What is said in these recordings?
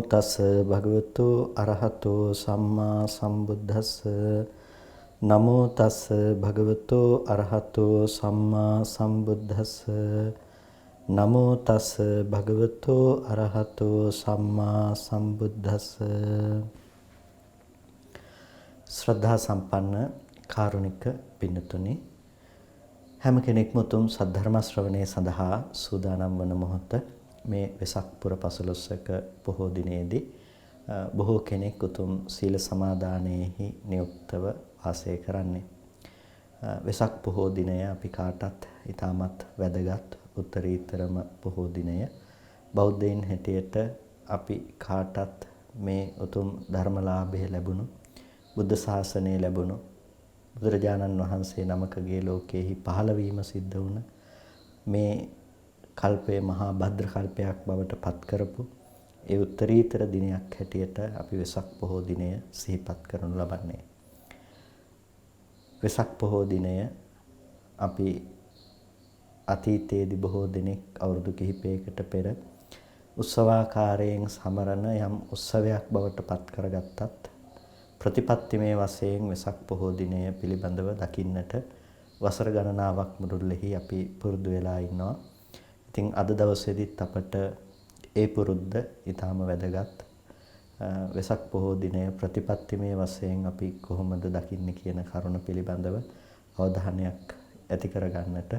තස් භගවතු අරහතෝ සම්මා සම්බුද්දස්ස. නමෝ තස් භගවතු අරහතෝ සම්මා සම්බුද්දස්ස. නමෝ තස් භගවතු අරහතෝ සම්මා සම්බුද්දස්ස. ශ්‍රද්ධා සම්පන්න කාරුණික පින්නතුනි, හැම කෙනෙක්ම උතුම් සද්ධර්ම ශ්‍රවණය සඳහා සූදානම් වන මොහොත මේ වෙසක් පුර පසළොස්වක පොහෝ දිනේදී බොහෝ කෙනෙක් උතුම් සීල සමාදානයේහි නියුක්තව වාසය කරන්නේ. වෙසක් පොහෝ දිනය අපි කාටත් ඊටමත් වැදගත් උත්තරීතරම පොහෝ දිනය. බෞද්ධයින් හැටියට අපි කාටත් මේ උතුම් ධර්මලාභය ලැබුණු, බුද්ධ ශාසනය ලැබුණු, බුදුරජාණන් වහන්සේ නමකගේ ලෝකයේහි පහළ වීම සිද්ධ වුණ මේ කල්පයේ මහා භද්‍ර කල්පයක් බවට පත් කරපු ඒ උත්තරීතර දිනයක් හැටියට අපි වෙසක් පොහෝ දිනය සිහිපත් කරනු ලබන්නේ. වෙසක් පොහෝ දිනය අපි අතීතයේදී බොහෝ දෙනෙක් අවුරුදු කිහිපයකට පෙර උත්සවාකාරයෙන් සමරන යම් උත්සවයක් බවට පත් කරගත්තත් ප්‍රතිපත්තිමේ වශයෙන් වෙසක් පොහෝ දිනය පිළිබඳව දකින්නට වසර ගණනාවක් මුළුල්ලෙහි අපි පුරුදු වෙලා ඉන්නවා. ඉතින් අද දවසේදීත් අපට ඒ පුරුද්ද ඊටාම වැදගත්. වෙසක් පොහෝ දිනය ප්‍රතිපත්තිමේ වශයෙන් අපි කොහොමද දකින්නේ කියන කරුණ පිළිබඳව අවධානයක් ඇති කරගන්නට,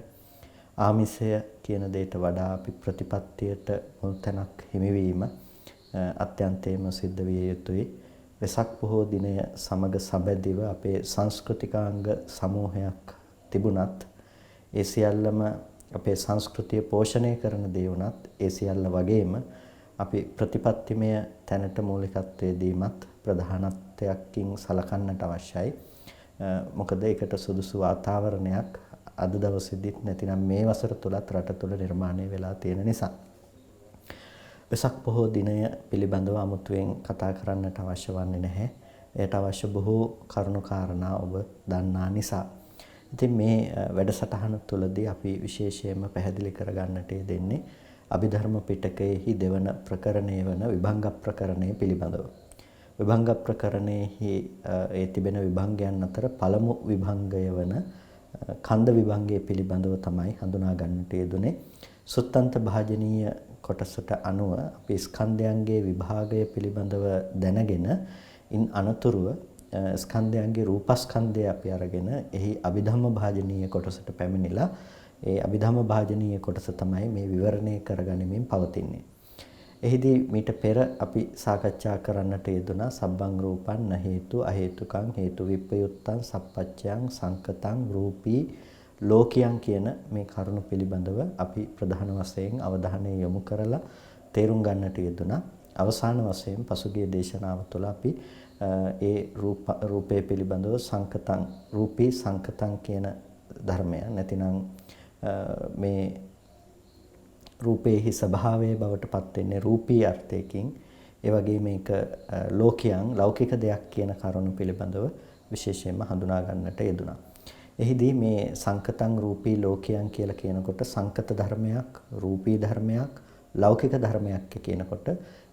ආමිෂය කියන දෙයට වඩා අපි ප්‍රතිපත්තියට මුල් තැනක් හිමිවීම අත්‍යන්තයෙන්ම සිද්ධ විය යුතුයි. වෙසක් පොහෝ දිනය සමග සබැඳිව අපේ සංස්කෘතිකාංග සමූහයක් තිබුණත් ඒ සියල්ලම අපේ සංස්කෘතිය පෝෂණය කරන දේ වුණත් ඒ සියල්ල වගේම අපි ප්‍රතිපත්තිමය තැනට මූලිකත්වයේ දීමත් ප්‍රධානත්වයකින් සලකන්නට අවශ්‍යයි. මොකද ඒකට සුදුසු වාතාවරණයක් අද දවසේදීත් නැතිනම් මේ වසර තුලත් රට තුල නිර්මාණය වෙලා තියෙන නිසා. වෙසක් පොහෝ දිනය පිළිබඳව අමුතුවෙන් කතා කරන්නට අවශ්‍ය වන්නේ නැහැ. එයට අවශ්‍ය බොහෝ කරුණු කාරණා ඔබ දන්නා නිසා. ඉතින් මේ වැඩසටහන තුළදී අපි විශේෂයෙන්ම පැහැදිලි කරගන්නට යෙදෙන්නේ අභිධර්ම පිටකයේහි දෙවන ප්‍රකරණය වන විභංග ප්‍රකරණය පිළිබඳව. විභංග ප්‍රකරණයෙහි ඒ තිබෙන විභංගයන් අතර පළමු විභංගය වන කන්ද විභංගය පිළිබඳව තමයි හඳුනා ගන්නට යෙදුනේ. සුත්තන්ත භාජනීය කොටසට අනුව අපි ස්කන්ධයන්ගේ විභාගය පිළිබඳව දැනගෙන ඉන් අනතුරුව ස්කන්ධයන්ගේ රූපස්කන්ධය අපි අරගෙන එහි අභිධම්ම භාජනීය කොටසට පැමිණිලා ඒ අභිධම්ම භාජනීය කොටස තමයි මේ විවරණය කරගනිමින් පවතින්නේ. එහිදී මීට පෙර අපි සාකච්ඡා කරන්නට යෙදුනා සබ්බං රූපං න හේතු අහේතුකං හේතු විප්පයුත්තං සප්පච්චයං සංකතං රූපී ලෝකයන් කියන මේ කරුණු පිළිබඳව අපි ප්‍රධාන වශයෙන් අවධානය යොමු කරලා තේරුම් ගන්නට යෙදුනා. අවසාන වශයෙන් පසුගිය දේශනාව තුළ අපි ඒ රූපේ පිළිබඳව සංකතං රූපී සංකතං කියන ධර්මය නැතිනම් මේ රූපේහි ස්වභාවය බවට පත් වෙන්නේ රූපී අර්ථයකින්, ඒ වගේ මේක ලෝකයන් ලෞකික දෙයක් කියන කරුණු පිළිබඳව විශේෂයෙන්ම හඳුනා ගන්නට යෙදුනා. එහිදී මේ සංකතං රූපී ලෝකයන් කියලා කියනකොට සංකත ධර්මයක්, රූපී ධර්මයක්, ලෞකික ධර්මයක් කියනකොට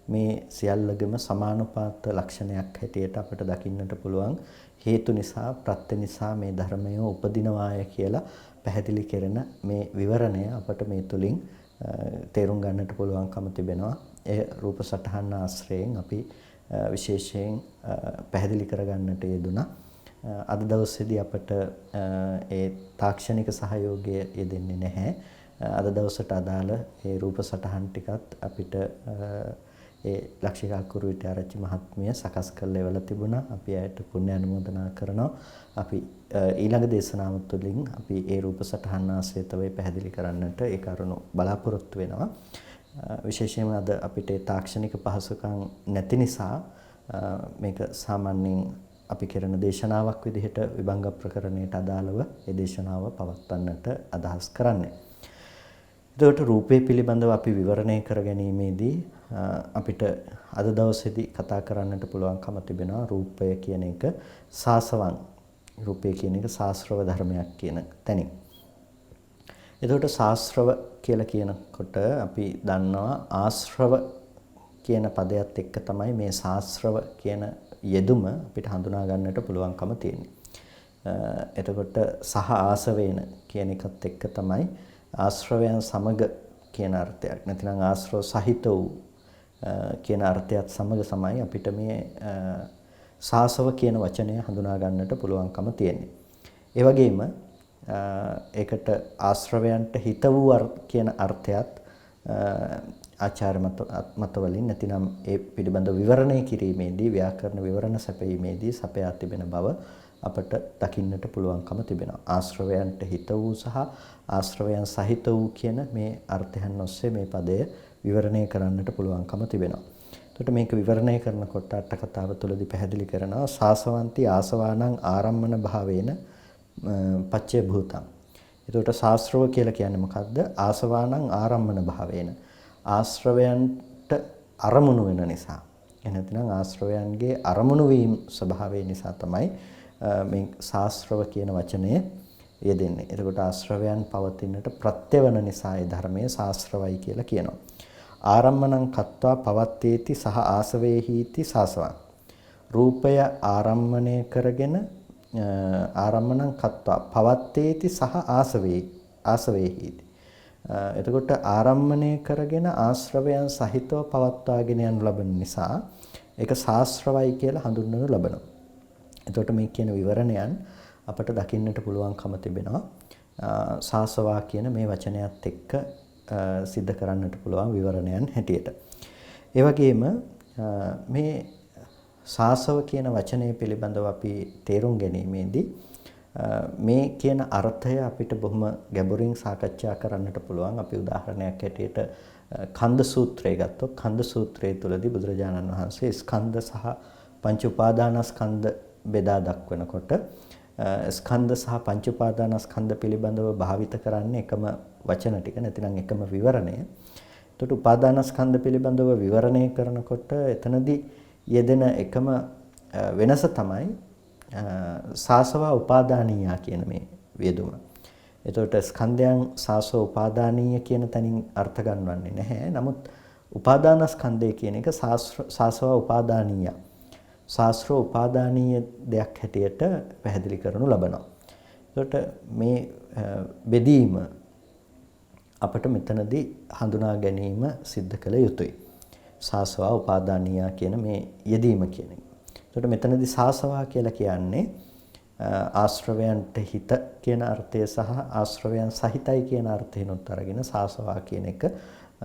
මේ සියල්ලගම සමානුපාත ලක්ෂණයක් හැටියට අපට දකින්නට පුළුවන්. හේතු නිසා ප්‍රත්‍ය නිසා මේ ධර්මය උපදිනවාය කියලා පැහැදිලි කරන මේ විවරණය අපට මේ තුලින් තේරුම් ගන්නට පුළුවන්කම තිබෙනවා. ඒ රූප සටහන් ආශ්‍රයෙන් අපි විශේෂයෙන් පැහැදිලි කරගන්නට යෙදුණා. අද දවසේදී අපට ඒ තාක්ෂණික සහයෝගය යෙදෙන්නේ නැහැ. අද දවසට අදාළ ඒ රූප සටහන් ටිකත් අපිට ඒ ලක්ෂිකා කුරුවිට ආරච්චි මහත්මිය සකස් කරලා එවලා තිබුණා. අපි ඇයට පුණ්‍ය අනුමෝදනා කරනවා. අපි ඊළඟ දේශනාව තුළින් අපි ඒ රූප සටහන් ආශ්‍රිතව පැහැදිලි කරන්නට ඒ කරුණු බලාපොරොත්තු වෙනවා. විශේෂයෙන්ම අද අපිට තාක්ෂණික පහසුකම් නැති නිසා මේක සාමාන්‍යයෙන් අපි කරන දේශනාවක් විදිහට විභංග ප්‍රකරණයට අදාළව ඒ දේශනාව පවත්වන්නට අදහස් කරන්නේ. එතකොට රූපේ පිළිබඳව අපි විවරණය කර ගැනීමේදී අපිට අද දවසේදී කතා කරන්නට පුළුවන්කම තිබෙනවා රූපය කියන එක සාසවං, රූපය කියන එක ශාස්ත්‍රව ධර්මයක් කියන තැනින්. එතකොට ශාස්ත්‍රව කියලා කියනකොට අපි දන්නවා ආශ්‍රව කියන පදයට එක්ක තමයි මේ සාස්ත්‍රව කියන යෙදුම අපිට හඳුනා ගන්නට පුළුවන්කම තියෙන්නේ. එතකොට සහ ආසවේන කියන එකත් එක්ක තමයි ආශ්‍රවයන් සමග කියන අර්ථයක්. නැතිනම් ආශ්‍රව සහිත වූ කියන අර්ථයත් සමග තමයි අපිට මේ සාසව කියන වචනය හඳුනා ගන්නට පුළුවන්කම තියෙන්නේ. ඒ වගේම ඒකට ආශ්‍රවයන්ට හිත වූ කියන අර්ථයත් ආචාර්ය මත වලින් නැතිනම් ඒ පිළිබඳ විවරණය කිරීමේදී ව්‍යාකරණ විවරණ සැපීමේදී සපයා තිබෙන බව අපට දකින්නට පුළුවන්කම තිබෙනවා. ආශ්‍රවයන්ට හිත වූ සහ ආශ්‍රවයන් සහිත වූ කියන මේ අර්ථයන් ඔස්සේ මේ පදය විවරණය කරන්නට පුළුවන්කම තිබෙනවා. එතකොට මේක විවරණය කරනකොට අට කතාව තුළදී පැහැදිලි කරනවා සාසවන්ති ආසවානං ආරම්මන භාවේන පච්චේ භූතං. එතකොට ශාස්ත්‍රව කියලා කියන්නේ මොකද්ද? ආසවානං ආරම්මන භාවේන. ආශ්‍රවයන්ට අරමුණු වෙන නිසා. එහෙනම් ආශ්‍රවයන්ගේ අරමුණු වීම ස්වභාවය නිසා තමයි මේ ශාස්ත්‍රව කියන වචනය යෙදෙන්නේ. එතකොට ආශ්‍රවයන් පවතිනට ප්‍රත්‍යවන නිසා ඒ ධර්මයේ ශාස්ත්‍රවයි කියලා කියනවා. ආරම්මණං කତ୍වා පවත්තේති සහ ආසවේහීති සාසවං. රූපය ආරම්මණය කරගෙන ආරම්මණං කତ୍වා පවත්තේති සහ ආසවේහීති. එතකොට ආරම්මණය කරගෙන ආශ්‍රවයන් සහිතව පවත්වාගෙන යනු ලබන නිසා ඒක ශාස්ත්‍රවයි කියලා හඳුන්වනු ලබනවා. එතකොට මේ කියන විවරණයන් අපට දකින්නට පුළුවන්කම තිබෙනවා සාසවා කියන මේ වචනයත් එක්ක සිද්ධ කරන්නට පුළුවන් විවරණයන් හැටියට. ඒ වගේම මේ සාසව කියන වචනය පිළිබඳව අපි තේරුම් ගැනීමේදී මේ කියන අර්ථය අපිට බොහොම ගැඹුරින් සාකච්ඡා කරන්නට පුළුවන්. අපි උදාහරණයක් හැටියට කන්ද සූත්‍රය ගත්තොත් කන්ද සූත්‍රයේ තුලදී බුදුරජාණන් වහන්සේ ස්කන්ධ සහ පංච උපාදානස්කන්ධ බෙදා දක්වනකොට ස්කන්ධ සහ පංච උපාදානස්කන්ධ පිළිබඳව භාවිත කරන්නේ එකම වචන ටික නැතිනම් එකම විවරණය. එතකොට උපාදානස්කන්ධ පිළිබඳව විවරණය කරනකොට එතනදී යෙදෙන එකම වෙනස තමයි සාසවා උපාදානීය කියන මේ වේදුම. එතකොට ස්කන්ධයන් සාසව උපාදානීය කියන තැනින් අර්ථ ගන්නවන්නේ නැහැ. නමුත් උපාදානස්කන්ධය කියන එක සාසව උපාදානීය. ශාස්ත්‍ර උපාදානීය දෙයක් හැටියට පැහැදිලි කරනු ලබනවා. එතකොට මේ බෙදීම අපට මෙතනදී හඳුනා ගැනීම සිද්ධ කළ යුතුයි. සාසවා උපාදානීය කියන මේ යෙදීම කියන එක. එතකොට මෙතනදී සාසවා කියලා කියන්නේ ආශ්‍රවයන්ට හිත කියන අර්ථය සහ ආශ්‍රවයන් සහිතයි කියන අර්ථයනොත් අරගෙන සාසවා කියන එක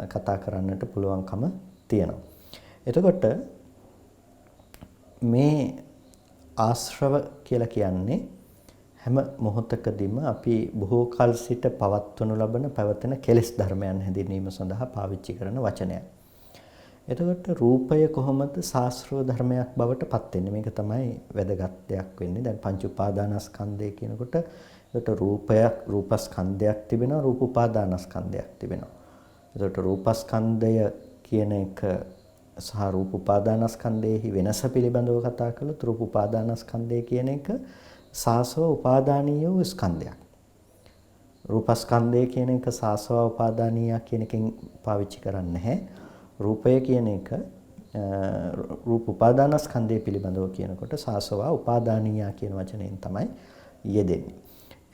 කතා කරන්නට පුළුවන්කම තියෙනවා. එතකොට මේ ආශ්‍රව කියලා කියන්නේ හැම මොහොතකදීම අපි බොහෝ කල සිට පවත්වනු ලබන පැවතෙන කෙලෙස් ධර්මයන් හැඳින්වීම සඳහා පාවිච්චි කරන වචනයක්. එතකොට රූපය කොහොමද ශාස්ත්‍රව ධර්මයක් බවට පත් වෙන්නේ? මේක තමයි වැදගත් දෙයක් වෙන්නේ. දැන් පංච උපාදානස්කන්ධය කියනකොට එතකොට රූපස්කන්ධයක් තිබෙනවා, රූප උපාදානස්කන්ධයක් තිබෙනවා. එතකොට රූපස්කන්ධය කියන එක සහ රූප උපාදානස්කන්ධයේ වෙනස පිළිබඳව කතා කළොත් රූප උපාදානස්කන්ධය කියන එක සාසව උපාදානීය වූ ස්කන්ධයක්. රූපස්කන්ධය කියන එක සාසව උපාදානීය කියන එකෙන් පාවිච්චි කරන්නේ නැහැ. රූපය කියන එක රූප උපාදානස්කන්ධය පිළිබඳව කියනකොට සාසව උපාදානීය කියන වචනයෙන් තමයි යෙදෙන්නේ.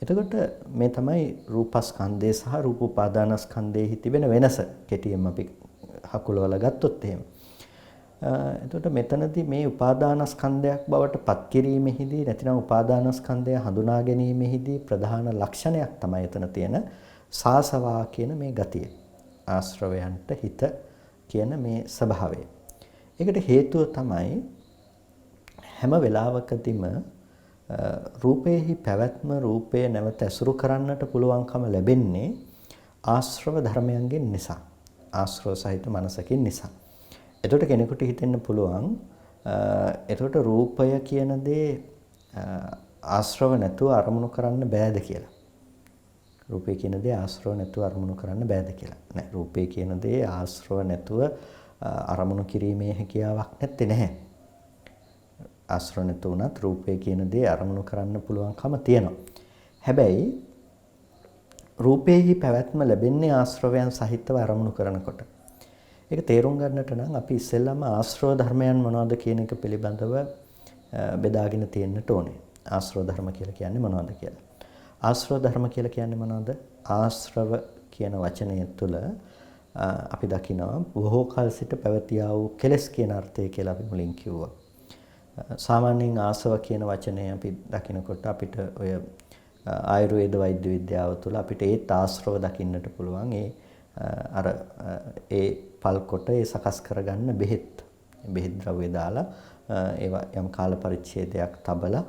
එතකොට මේ තමයි රූපස්කන්ධය සහ රූප උපාදානස්කන්ධයේ තිබෙන වෙනස. කෙටියෙන් අපි හකුලවල ගත්තොත් එහෙම. එතකොට මෙතනදී මේ උපාදානස්කන්ධයක් බවට පත් කිරීමෙහිදී නැතිනම් උපාදානස්කන්ධය හඳුනා ගැනීමෙහිදී ප්‍රධාන ලක්ෂණයක් තමයි එතන තියෙන සාසවා කියන මේ ගතිය. ආශ්‍රවයන්ට හිත කියන මේ ස්වභාවය. ඒකට හේතුව තමයි හැම වෙලාවකදීම රූපේහි පැවැත්ම රූපය නැවත ඇසුරු කරන්නට පුළුවන්කම ලැබෙන්නේ ආශ්‍රව ධර්මයන්ගෙන් නිසා. ආශ්‍රව සහිත මනසකින් නිසා. එතකොට කෙනෙකුට හිතෙන්න පුළුවන් එතකොට රූපය කියන දේ ආශ්‍රව නැතුව අරමුණු කරන්න බෑද කියලා. රූපය කියන දේ ආශ්‍රව නැතුව අරමුණු කරන්න බෑද කියලා. නෑ, රූපය කියන දේ ආශ්‍රව නැතුව අරමුණු කිරීමේ හැකියාවක් නැත්තේ නැහැ. ආශ්‍රව නැතුව උනත් රූපය කියන දේ අරමුණු කරන්න පුළුවන්කම තියෙනවා. හැබැයි රූපේහි පැවැත්ම ලැබෙන්නේ ආශ්‍රවයන් සහිතව අරමුණු කරනකොට. ඒක තේරුම් ගන්නට නම් අපි ඉස්සෙල්ලාම ආශ්‍රව ධර්මයන් මොනවද කියන එක පිළිබඳව බෙදාගෙන තියෙන්නට ඕනේ. ආශ්‍රව ධර්ම කියලා කියන්නේ මොනවද කියලා. ආශ්‍රව ධර්ම කියලා කියන්නේ මොනවද? ආශ්‍රව කියන වචනය තුළ අපි දකිනවා බොහෝ කල සිට පැවතියා වූ කෙලෙස් කියන අර්ථය කියලා අපි මුලින් කිව්වා. සාමාන්‍යයෙන් ආසව කියන වචනය අපි දකිනකොට අපිට ඔය ආයුර්වේද වෛද්‍ය විද්‍යාව තුළ අපිට ඒත් ආශ්‍රව දකින්නට පුළුවන්. ඒ පල් කොට ඒ සකස් කරගන්න බෙහෙත් ද්‍රව්‍ය දාලා ඒවා යම් කාල පරිච්ඡේදයක් තබලා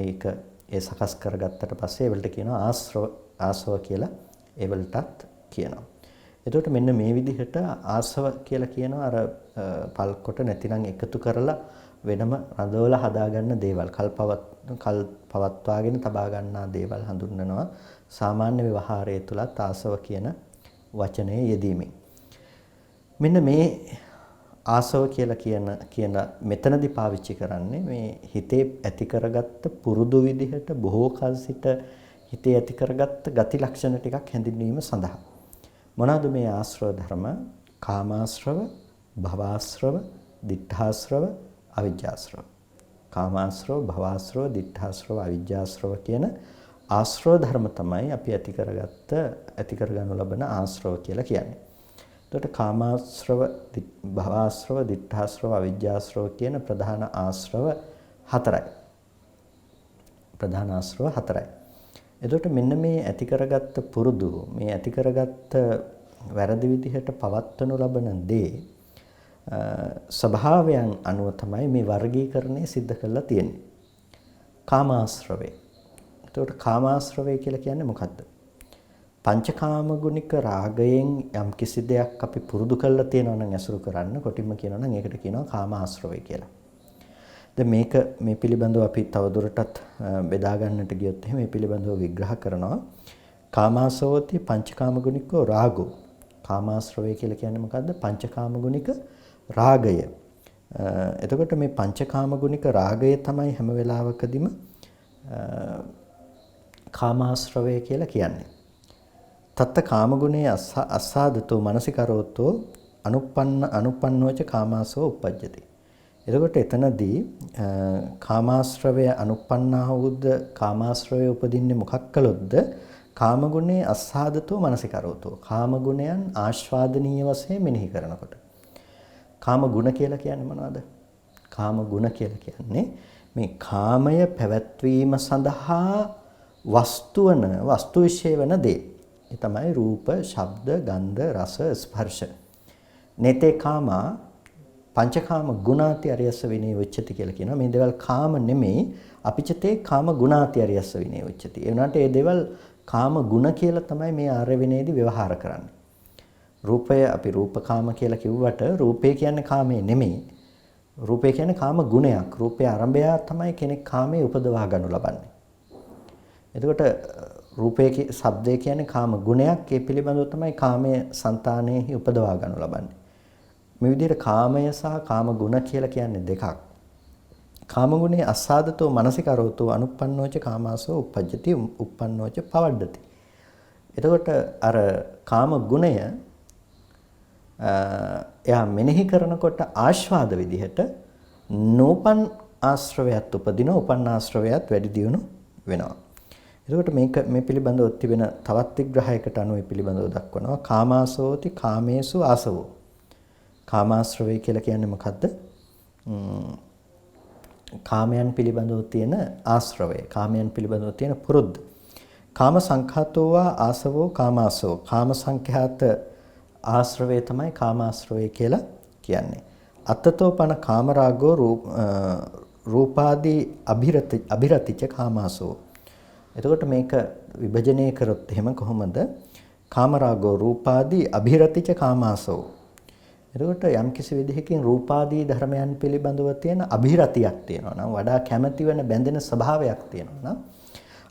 ඒක ඒ සකස් කරගත්තට පස්සේ ඒවලට කියනවා ආශ්‍රව කියලා ඒවලටත් කියනවා. එතකොට මෙන්න මේ විදිහට ආශ්‍රව කියලා කියනවා අර පල් කොට නැතිනම් එකතු කරලා වෙනම රඳවලා හදාගන්න දේවල් කල් පවත්වාගෙන තබා ගන්නා දේවල් හඳුන්වනවා සාමාන්‍ය ව්‍යවහාරය තුලත් ආසව කියන වචනේ යෙදීමෙන්. මෙන්න මේ ආසව කියලා කියන මෙතනදී පාවිච්චි කරන්නේ මේ හිතේ ඇති කරගත්ත පුරුදු විදිහට බොහෝ කල සිට හිතේ ඇති කරගත්ත ගති ලක්ෂණ ටිකක් හැඳින්වීම සඳහා. මොනවාද මේ ආශ්‍රව ධර්ම? කාමාශ්‍රව, භවආශ්‍රව, ditthාශ්‍රව, අවිජ්ජාශ්‍රව. කාමාශ්‍රව, භවආශ්‍රව, ditthාශ්‍රව, අවිජ්ජාශ්‍රව කියන ආශ්‍රව ධර්ම තමයි අපි ඇති කරගනු ලබන ආශ්‍රව කියලා කියන්නේ. එතකොට කාමාශ්‍රව, භවආශ්‍රව, ditthාශ්‍රව, අවිජ්ජාශ්‍රව කියන ප්‍රධාන ආශ්‍රව හතරයි. එතකොට මෙන්න මේ ඇති කරගත්ත පුරුදු, මේ ඇති කරගත්ත වැරදි විදිහට පවත්වනු ලබන දේ ස්වභාවයන් අනුව තමයි මේ වර්ගීකරණය සිද්ධ කරලා තියෙන්නේ. කාමාශ්‍රවය. එතකොට කාමාශ්‍රවය කියලා කියන්නේ මොකද්ද? පංචකාම ගුණික රාගයෙන් යම් කිසි දෙයක් අපි පුරුදු කරලා තියෙනවා නම් ඇසුරු කරන්න කොටින්ම කියනවා නම් ඒකට කියනවා කාමාශ්‍රවය කියලා. දැන් මේ පිළිබඳව අපි තවදුරටත් බෙදා ගන්නට ගියොත් එහෙනම් මේ පිළිබඳව විග්‍රහ කරනවා. කාමාසෝති පංචකාම ගුණිකෝ රාගෝ. කාමාශ්‍රවය කියලා කියන්නේ මොකද්ද? පංචකාම ගුණික රාගය. එතකොට මේ පංචකාම ගුණික රාගය තමයි හැම වෙලාවකදීම කාමාශ්‍රවය කියලා කියන්නේ. තත්ත කාම ගුණේ අස්සාදතෝ මනසිකරෝතෝ අනුප්පන්නෝච කාමාසෝ උප්පජ්ජති. එතකොට එතනදී කාමාශ්‍රවය අනුප්පන්නා වූද කාමාශ්‍රවය උපදින්නේ මොකක් කළොත්ද? කාම ගුණේ අස්සාදතෝ මනසිකරෝතෝ. කාම ගුණයන් ආස්වාදනීය වශයෙන් මෙනෙහි කරනකොට. කාම ගුණ කියලා කියන්නේ මොනවද? කාම ගුණ කියලා කියන්නේ මේ කාමය පැවැත්වීම සඳහා වස්තු විශේෂ වෙන දේ. ඒ තමයි රූප, ශබ්ද, ගන්ධ, රස, ස්පර්ශ. නේතේ කාමා පංචකාම ගුණාති අරියස්ස විනේ උච්චති කියලා කියනවා. මේ දේවල් කාම නෙමෙයි, අපිචතේ කාම ගුණාති අරියස්ස විනේ උච්චති. ඒ වුණාට මේ දේවල් කාම ගුණ කියලා තමයි මේ ආර්ය විනයේදී ව්‍යවහාර කරන්නේ. රූපය අපි රූපකාම කියලා කිව්වට රූපය කියන්නේ කාමයේ නෙමෙයි. රූපය කියන්නේ කාම ගුණයක්. රූපේ ආරම්භය තමයි කෙනෙක් කාමයේ උපදවා ගන්නු ලබන්නේ. එතකොට රූපයේ ශබ්දය කියන්නේ කාම ගුණයක්. ඒ පිළිබඳව තමයි කාමයේ సంతානෙහි උපදවා ගන්නු ලබන්නේ. මේ විදිහට කාමය සහ කාම ගුණ කියලා කියන්නේ දෙකක්. කාම ගුණේ අස්සාදතෝ මනසිකරෝතෝ අනුප්පන්නෝච කාමාසෝ උප්පජ්ජති උප්පන්නෝච පවඩ්ඩති. එතකොට අර කාම ගුණය එයා මෙනෙහි කරනකොට ආස්වාද විදිහට නෝපන් ආශ්‍රවයත් උපදින උපන් ආශ්‍රවයත් වැඩි දියුණු වෙනවා. එතකොට මේ පිළිබඳව තිබෙන තවත් විග්‍රහයකට අනුව මේ පිළිබඳව දක්වනවා කාමාසෝති කාමේසු ආසවෝ. කාමාශ්‍රවය කියලා කියන්නේ මොකද්ද? කාමයන් පිළිබඳව තියෙන ආශ්‍රවය, කාමයන් පිළිබඳව තියෙන පුරුද්ද. කාම සංඛාතෝවා ආසවෝ කාමාසෝ. කාම සංඛ්‍යාත ආශ්‍රවය තමයි කාමාශ්‍රවය කියලා කියන්නේ. අත්තතෝපන කාමරාගෝ රූපාදී අභිරතිච කාමාසෝ. එතකොට මේක විභජනය කරොත් එහෙම කොහොමද? කාමරාගෝ රූපාදී අභිරතිච කාමාසෝ. එතකොට යම් කිසි විදිහකින් රූපාදී ධර්මයන් පිළිබඳව තියෙන අභිරතියක් තියෙනවා නම්, වඩා කැමැති වෙන බැඳෙන ස්වභාවයක් තියෙනවා නම්,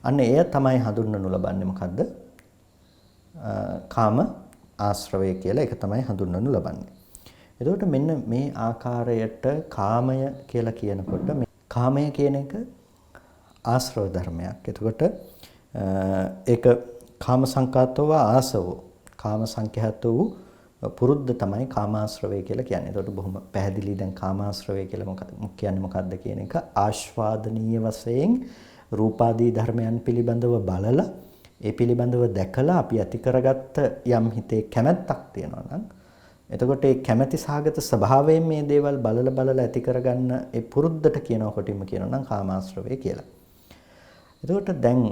අන්න එය තමයි හඳුන්වනු ලබන්නේ මොකද්ද? කාම ආශ්‍රවය කියලා ඒක තමයි හඳුන්වනු ලබන්නේ. එතකොට මෙන්න මේ ආකාරයට කාමය කියලා කියනකොට මේ කාමය කියන එක ආශ්‍රව ධර්මයක්. එතකොට ඒක කාම සංකාතව ආසවෝ. කාම සංඛ්‍යාත වූ පුරුද්ද තමයි කාමාශ්‍රවය කියලා කියන්නේ. ඒකට බොහොම පැහැදිලි දැන් කාමාශ්‍රවය කියලා කියන්නේ මොකක්ද කියන එක ආස්වාදනීය වශයෙන් රූපාදී ධර්මයන් පිළිබඳව බලලා ඒ පිළිබඳව දැකලා අපි ඇති කරගත්ත යම් හිතේ කැමැත්තක් තියෙනවා නම් එතකොට ඒ කැමැති සහගත ස්වභාවයෙන් මේ දේවල් බලලා ඇති කරගන්න ඒ පුරුද්දට කියනවා කොටින්ම කියනවා නම් කාමාශ්‍රවය කියලා. එතකොට දැන්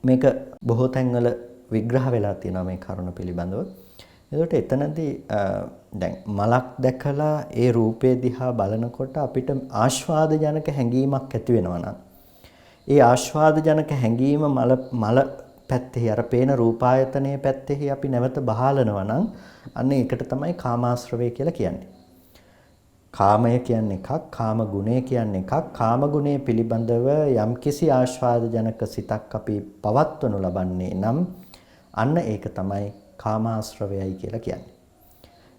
මේක බොහෝ තැන්වල විග්‍රහ වෙලා තියෙනවා මේ කරුණ පිළිබඳව. එතකොට එතනදී දැන් මලක් දැකලා ඒ රූපේ දිහා බලනකොට අපිට ආස්වාද ජනක හැඟීමක් ඇති වෙනවා නම් ඒ ආස්වාද ජනක හැඟීම මල පැත්තේ අර පේන රූපායතනයේ පැත්තේ අපි නැවත බහලනවා නම් අන්න ඒකට තමයි කාමාශ්‍රවය කියලා කියන්නේ. කාමය කියන්නේ එකක්, කාම ගුණය කියන්නේ එකක්. කාම ගුණය පිළිබඳව යම්කිසි ආස්වාද ජනක සිතක් අපි පවත්වනු ලබන්නේ නම් අන්න ඒක තමයි කාමාශ්‍රවයයි කියලා කියන්නේ.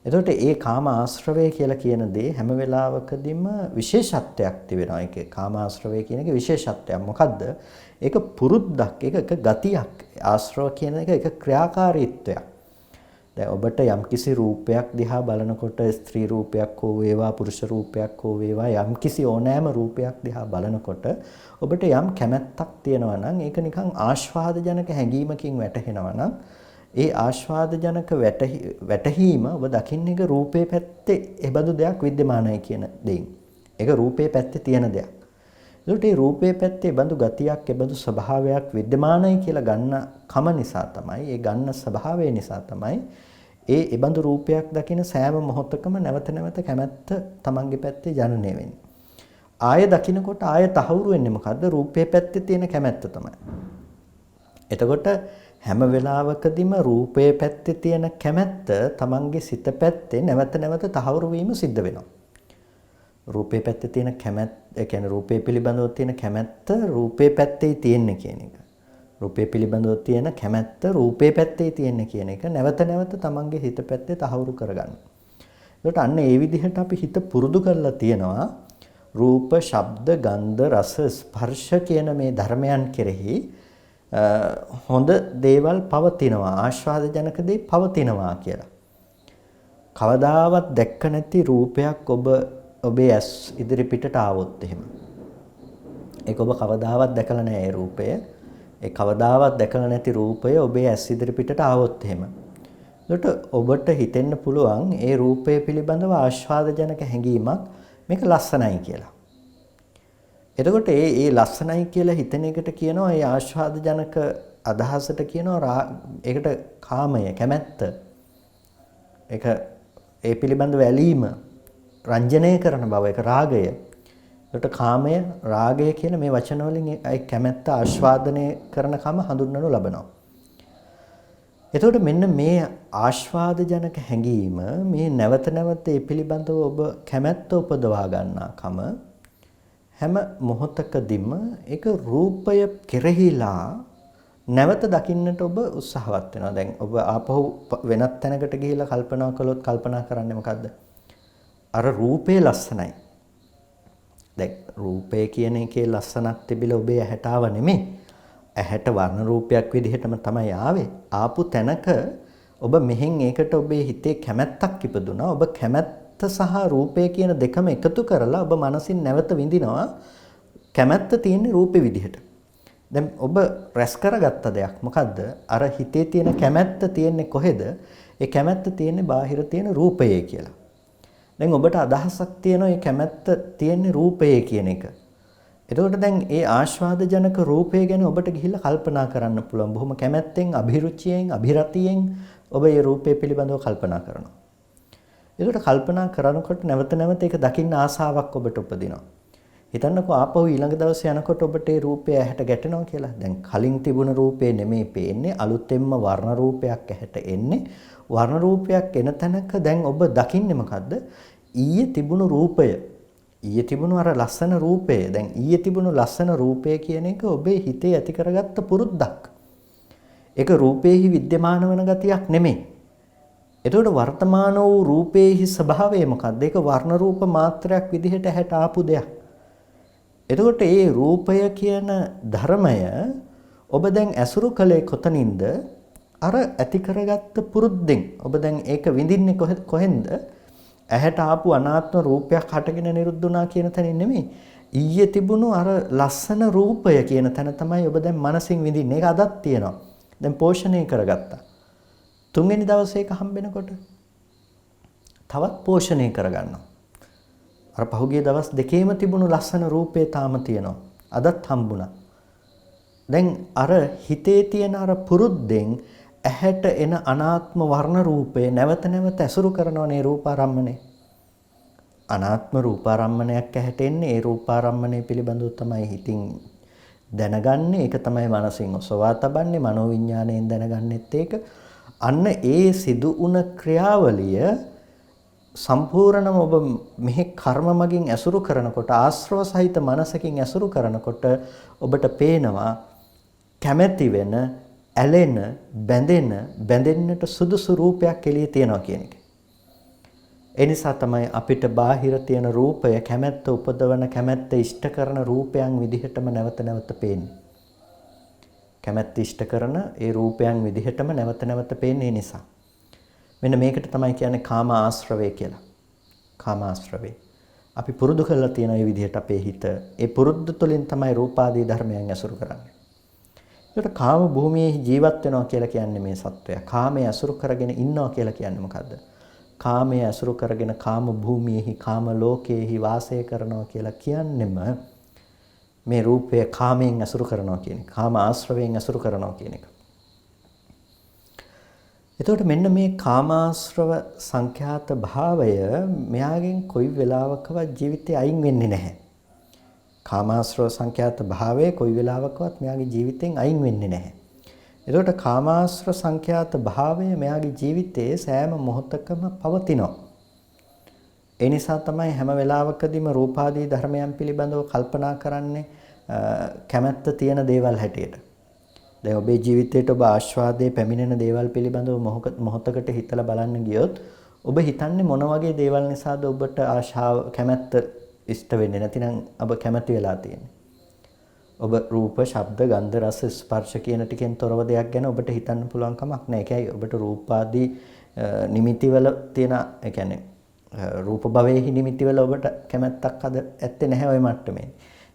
එතකොට ඒ කාම ආශ්‍රවය කියලා කියන දේ හැම වෙලාවකදීම විශේෂත්වයක් තිබෙනවා. ඒකේ කාමාශ්‍රවය කියන එකේ විශේෂත්වයක් මොකද්ද? ඒක පුරුද්දක්, ඒක ගතියක්. ආශ්‍රව කියන එක ක්‍රියාකාරීත්වයක්. දැන් ඔබට යම්කිසි රූපයක් දිහා බලනකොට ස්ත්‍රී රූපයක් හෝ වේවා පුරුෂ රූපයක් හෝ වේවා යම්කිසි ඕනෑම රූපයක් දිහා බලනකොට ඔබට යම් කැමැත්තක් තියෙනවා නම් ඒක නිකන් ආස්වාද ජනක හැඟීමකින් වැටහෙනවා නම් ඒ ආස්වාද ජනක වැටහීම ඔබ දකින්නේ ඒක රූපේ පැත්තේ එබඳු දෙයක් විද්‍යමානයි කියන දෙයින්. ඒක රූපේ පැත්තේ තියෙන දෙයක්. ඒකට මේ රූපේ පැත්තේ එබඳු ගතියක් එබඳු ස්වභාවයක් විද්‍යමානයි කියලා ගන්න කම නිසා තමයි, ඒ ගන්න ස්වභාවය නිසා තමයි ඒ එබඳු රූපයක් දකින සෑම මොහොතකම නැවත නැවත කැමැත්ත තමන්ගේ පැත්තේ ජනනය වෙන්නේ. ආය දකිනකොට ආය තහවුරු වෙන්නේ මොකද්ද? රූපේ පැත්තේ තියෙන කැමැත්ත තමයි. එතකොට හැම වෙලාවකදීම රූපයේ පැත්තේ තියෙන කැමැත්ත තමන්ගේ සිත පැත්තේ නැවත නැවත තහවුරු වීම සිද්ධ වෙනවා. රූපයේ පැත්තේ තියෙන කැමැත්ත, ඒ කියන්නේ රූපේ පිළිබඳව තියෙන කැමැත්ත රූපේ පැත්තේ තියෙන්නේ කියන එක. රූපේ පිළිබඳව තියෙන කැමැත්ත රූපේ පැත්තේ තියෙන්නේ කියන එක නැවත නැවත තමන්ගේ හිත පැත්තේ තහවුරු කරගන්න. ඒකට අන්න ඒ විදිහට අපි හිත පුරුදු කරලා තියෙනවා රූප, ශබ්ද, ගන්ධ, රස, ස්පර්ශ කියන මේ ධර්මයන් කෙරෙහි හොඳ දේවල් පවතිනවා, ආස්වාද ජනක දේ පවතිනවා කියලා. කවදාවත් දැක්ක නැති රූපයක් ඔබේ ඇස් ඉදිරි පිටට ආවොත් එහෙම. ඒක ඔබ කවදාවත් දැකලා නැහැ ඒ රූපය. ඒ කවදාවත් දැකලා නැති රූපය ඔබේ ඇස් ඉදිරි පිටට ආවොත් එහෙම. ඒකට ඔබට හිතෙන්න පුළුවන් ඒ රූපය පිළිබඳව ආස්වාද ජනක හැඟීමක් මේක ලස්සනයි කියලා. එතකොට ඒ ලස්සනයි කියලා හිතන එකට කියනවා ඒ ආස්වාද ජනක අදහසට කියනවා ඒකට කාමය, කැමැත්ත. ඒක ඒ පිළිබඳව ඇලීම, රංජනය කරන බව, ඒක රාගය. ඒකට කාමය, රාගය කියන මේ වචන වලින් ඒ කැමැත්ත ආස්වාදනය කරන කම හඳුන්වනු ලබනවා. එතකොට මෙන්න මේ ආස්වාද ජනක හැඟීම මේ නැවත නැවත ඒ පිළිබඳව ඔබ කැමැත්ත උපදවා ගන්නා කම හැම මොහොතකදීම ඒක රූපය කෙරෙහිලා නැවත දකින්නට ඔබ උත්සාහවත් වෙනවා. දැන් ඔබ ආපහු වෙනත් තැනකට ගිහිල්ලා කල්පනා කළොත් කල්පනා කරන්නේ මොකද්ද? අර රූපේ ලස්සනයි. දැන් රූපය කියන එකේ ලස්සනක් තිබිලා ඔබේ ඇහැට ආව නෙමෙයි. ඇහැට වර්ණ රූපයක් විදිහටම තමයි ආවේ. ආපු තැනක ඔබ මෙහෙන් ඒකට ඔබේ හිතේ කැමැත්තක් ඉපදුනා. ඔබ කැමැත්ත සහ රූපය කියන දෙකම එකතු කරලා ඔබ මනසින් නැවත විඳිනවා කැමැත්ත තියෙන රූපේ විදිහට. දැන් ඔබ රැස් කරගත්ත දෙයක් මොකද්ද? අර හිතේ තියෙන කැමැත්ත තියෙන්නේ කොහෙද? ඒ කැමැත්ත තියෙන්නේ බාහිර තියෙන රූපයේ කියලා. දැන් ඔබට අදහසක් තියෙනවා මේ කැමැත්ත තියෙන්නේ රූපයේ කියන එක. එතකොට දැන් ඒ ආස්වාද ජනක රූපය ගැන ඔබට ගිහිල්ලා කල්පනා කරන්න පුළුවන්. බොහොම කැමැත්තෙන්, අභිරුචියෙන්, අභිරතියෙන් ඔබ මේ රූපය පිළිබඳව කල්පනා කරනවා. ඒකට කල්පනා කරනකොට නැවත නැවත ඒක දකින්න ආසාවක් ඔබට උපදිනවා. හිතන්නකෝ ආපහු ඊළඟ දවසේ යනකොට ඔබට ඒ රූපය ඇහැට ගැටෙනවා කියලා. දැන් කලින් තිබුණ රූපේ නෙමෙයි පේන්නේ, අලුතෙන්ම වර්ණ රූපයක් ඇහැට එන්නේ. වර්ණ රූපයක් එන තැනක දැන් ඔබ දකින්නේ මොකද්ද? ඊයේ තිබුණු රූපය. ඊයේ තිබුණු අර ලස්සන රූපය. දැන් ඊයේ තිබුණු ලස්සන රූපය කියන එක ඔබේ හිතේ ඇති කරගත්ත පුරුද්දක්. ඒක රූපේහි විද්‍යමාන වන ගතියක් නෙමෙයි. එතකොට වර්තමාන වූ රූපේහි ස්වභාවය මොකක්ද? ඒක වර්ණ රූප මාත්‍රයක් විදිහට ඇහැට ආපු දෙයක්. එතකොට මේ රූපය කියන ධර්මය ඔබ දැන් ඇසුරු කළේ කොතනින්ද? අර ඇති කරගත්ත පුරුද්දෙන් ඔබ දැන් ඒක විඳින්නේ කොහෙන්ද? ඇහැට ආපු අනාත්ම රූපයක් හටගෙන නිරුද්ධ වුණා කියන තැනින් නෙමෙයි. ඊයේ තිබුණු අර ලස්සන රූපය කියන තැන තමයි ඔබ දැන් මනසින් විඳින්නේ. ඒක අදත් තියෙනවා. දැන් පෝෂණය කරගත්තා. තුන්වෙනි දවසේ ඒක හම්බෙනකොට තවත් පෝෂණය කරගන්නවා. අර පහුගිය දවස් දෙකේම තිබුණු ලස්සන රූපේ තාම තියෙනවා. අදත් හම්බුණා. දැන් අර හිතේ තියෙන අර පුරුද්දෙන් ඇහැට එන අනාත්ම වර්ණ රූපේ නැවත නැවත ඇසුරු කරනවනේ රූපාරම්මනේ. අනාත්ම රූපාරම්මණයක් ඇහැට එන්නේ ඒ රූපාරම්මණය පිළිබඳව තමයි හිතින් දැනගන්නේ. ඒක තමයි මනසින් ඔසවා තබන්නේ. මනෝවිඤ්ඤාණයෙන් දැනගන්නෙත් ඒක. අන්න ඒ සිදු වුණ ක්‍රියාවලිය සම්පූර්ණම ඔබ මෙහි කර්ම මගින් ඇසුරු කරනකොට ආශ්‍රව සහිත මනසකින් ඇසුරු කරනකොට ඔබට පේනවා කැමැති වෙන ඇලෙන බැඳෙන්නට සුදුසු රූපයක් එළියේ තියෙනවා කියන එක. ඒ නිසා තමයි අපිට බාහිර තියෙන රූපය කැමැත්ත උපදවන කැමැත්ත ඉෂ්ට කරන රූපයන් විදිහටම නැවත නැවත පේන්නේ. කැමැත්ත ඉෂ්ට කරන ඒ රූපයන් විදිහටම නැවත නැවත පේන්නේ නිසා. මෙන්න මේකට තමයි කියන්නේ කාම ආශ්‍රවය කියලා. කාම ආශ්‍රවේ. අපි පුරුදු කරලා තියෙන මේ විදිහට අපේ හිත ඒ පුරුද්ද තුළින් තමයි රූපාදී ධර්මයන් ඇසුරු කරන්නේ. ඒකට කාම භූමියේ ජීවත් වෙනවා කියලා කියන්නේ මේ සත්වයා. කාමයේ ඇසුරු කරගෙන ඉන්නවා කියලා කියන්නේ මොකද්ද? කාමයේ ඇසුරු කරගෙන කාම භූමියේහි කාම ලෝකයේහි වාසය කරනවා කියලා කියන්නෙම මේ රූපය කාමයෙන් ඇසුරු කරනවා කියන එක. කාම ආශ්‍රවයෙන් ඇසුරු කරනවා කියන එක. එතකොට මෙන්න මේ කාමාශ්‍රව සංඛ්‍යාත භාවය මෙයාගෙන් කොයි වෙලාවකවත් ජීවිතේ අයින් වෙන්නේ නැහැ. කාමාශ්‍රව සංඛ්‍යාත භාවය කොයි වෙලාවකවත් මෙයාගේ ජීවිතෙන් අයින් වෙන්නේ නැහැ. එතකොට කාමාශ්‍රව සංඛ්‍යාත භාවය මෙයාගේ ජීවිතයේ සෑම මොහොතකම පවතිනවා. ඒ නිසා තමයි හැම වෙලාවකදීම රූපාදී ධර්මයන් පිළිබඳව කල්පනා කරන්නේ කැමැත්ත තියෙන දේවල් හැටියට. දැන් ඔබේ ජීවිතේට ඔබ ආස්වාදයේ පැමිණෙන දේවල් පිළිබඳව මොහොතකට හිතලා බලන්න ගියොත් ඔබ හිතන්නේ මොන වගේ දේවල් නිසාද ඔබට ආශාව කැමැත්ත ඉෂ්ට වෙන්නේ නැතිනම් ඔබ කැමැති වෙලා තියෙන්නේ. ඔබ රූප, ශබ්ද, ගන්ධ, රස, ස්පර්ශ කියන ටිකෙන් තොරව දෙයක් ගැන ඔබට හිතන්න පුළුවන් කමක් නැහැ. ඒකයි ඔබට රූපාදී නිමිතිවල තියෙන, ඒ කියන්නේ රූප භවයේහි නිමිතිවල ඔබට කැමැත්තක් අද ඇත්තේ නැහැ ওই මට්ටමේ.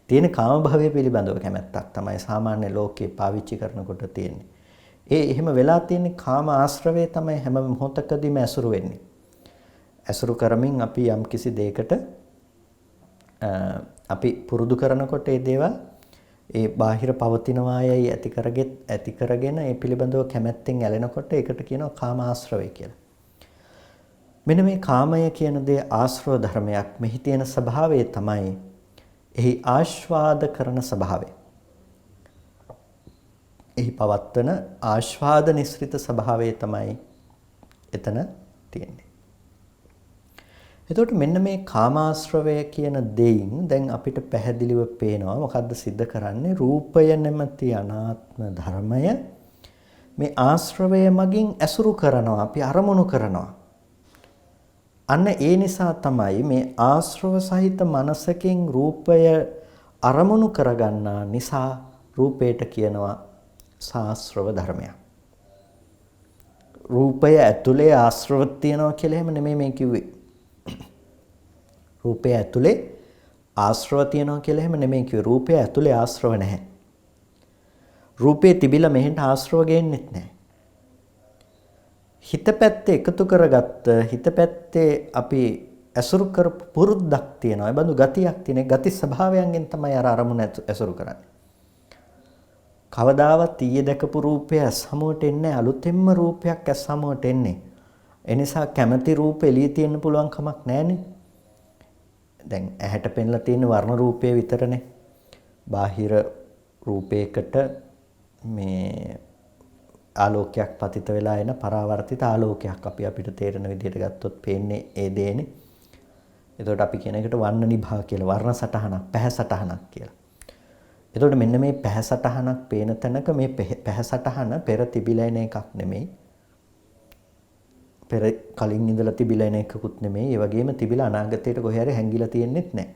තියෙන කාම භවයේ පිළිබඳව කැමැත්තක් තමයි සාමාන්‍ය ලෝකේ පාවිච්චි කරනකොට තියෙන්නේ. එහෙම වෙලා තියෙන්නේ කාම ආශ්‍රවයේ තමයි හැම මොහොතකදීම ඇසුරු වෙන්නේ. ඇසුරු කරමින් අපි යම් කිසි දෙයකට අපි පුරුදු කරනකොට ඒ දේවල් ඒ බාහිර පවතිනවායයි ඇති කරගෙන ඒ පිළිබඳව කැමැත්තෙන් ඇලෙනකොට ඒකට කියනවා කාම ආශ්‍රවය කියලා. මෙන්න මේ කාමය කියන දේ ආශ්‍රව ධර්මයක්. මෙහි තියෙන ස්වභාවය තමයි එහි ආස්වාද කරන ස්වභාවය. එහි පවත්වන ආස්වාද නිස්ෘත ස්වභාවය තමයි එතන තියෙන්නේ. එතකොට මෙන්න මේ කාමාශ්‍රවය කියන දෙයින් දැන් අපිට පැහැදිලිව පේනවා මොකද්ද සිද්ධ කරන්නේ? රූපය නැමැති අනාත්ම ධර්මය මේ ආශ්‍රවය මගින් ඇසුරු කරනවා, අපි අරමුණු කරනවා. අන්න ඒ නිසා තමයි මේ ආශ්‍රව සහිත මනසකින් රූපය අරමුණු කරගන්නා නිසා රූපයට කියනවා සාශ්‍රව ධර්මයක්. රූපය ඇතුලේ ආශ්‍රව තියනවා කියලා එහෙම නෙමෙයි මේ කිව්වේ. රූපය ඇතුලේ ආශ්‍රව තියනවා කියලා එහෙම නෙමෙයි කිව්වේ. රූපය ඇතුලේ ආශ්‍රව නැහැ. රූපේ තිබිලා මෙහෙන්ට ආශ්‍රව ගේන්නෙත් නැහැ. හිත පැත්තේ එකතු කරගත්ත හිත පැත්තේ අපි ඇසුරු කරපු පුරුද්දක් තියෙනවා. ඒ බඳු ගතියක් තියෙන. ගති ස්වභාවයන්ගෙන් තමයි අර අරමුණ ඇසුරු කරන්නේ. කවදාවත් ඊයේ දැකපු රූපය සමුවට එන්නේ අලුතෙන්ම රූපයක් සමුවට එන්නේ. ඒ නිසා කැමැති රූප එළිය තියෙන්න පුළුවන් කමක් නැහැනේ. දැන් ඇහැට පෙන්ලා තියෙන වර්ණ රූපය විතරනේ. බාහිර රූපයකට මේ ආලෝකයක් පතිත වෙලා එන පරාවර්තිත ආලෝකයක් අපිට තේරෙන විදිහට ගත්තොත් පේන්නේ ඒ දේනේ. එතකොට අපි කියන එකට වර්ණ නිභා කියලා, වර්ණ සටහනක්, පැහැ සටහනක් කියලා. එතකොට මෙන්න මේ පැහැ සටහනක් පේන තැනක මේ පැහැ සටහන පෙර තිබිලා එන එකක් නෙමෙයි. පෙර කලින් ඉඳලා තිබිලා එන එකකුත් නෙමෙයි. ඒ වගේම තිබිලා අනාගතයට කොහේ හරි හැංගිලා තියෙන්නෙත් නැහැ.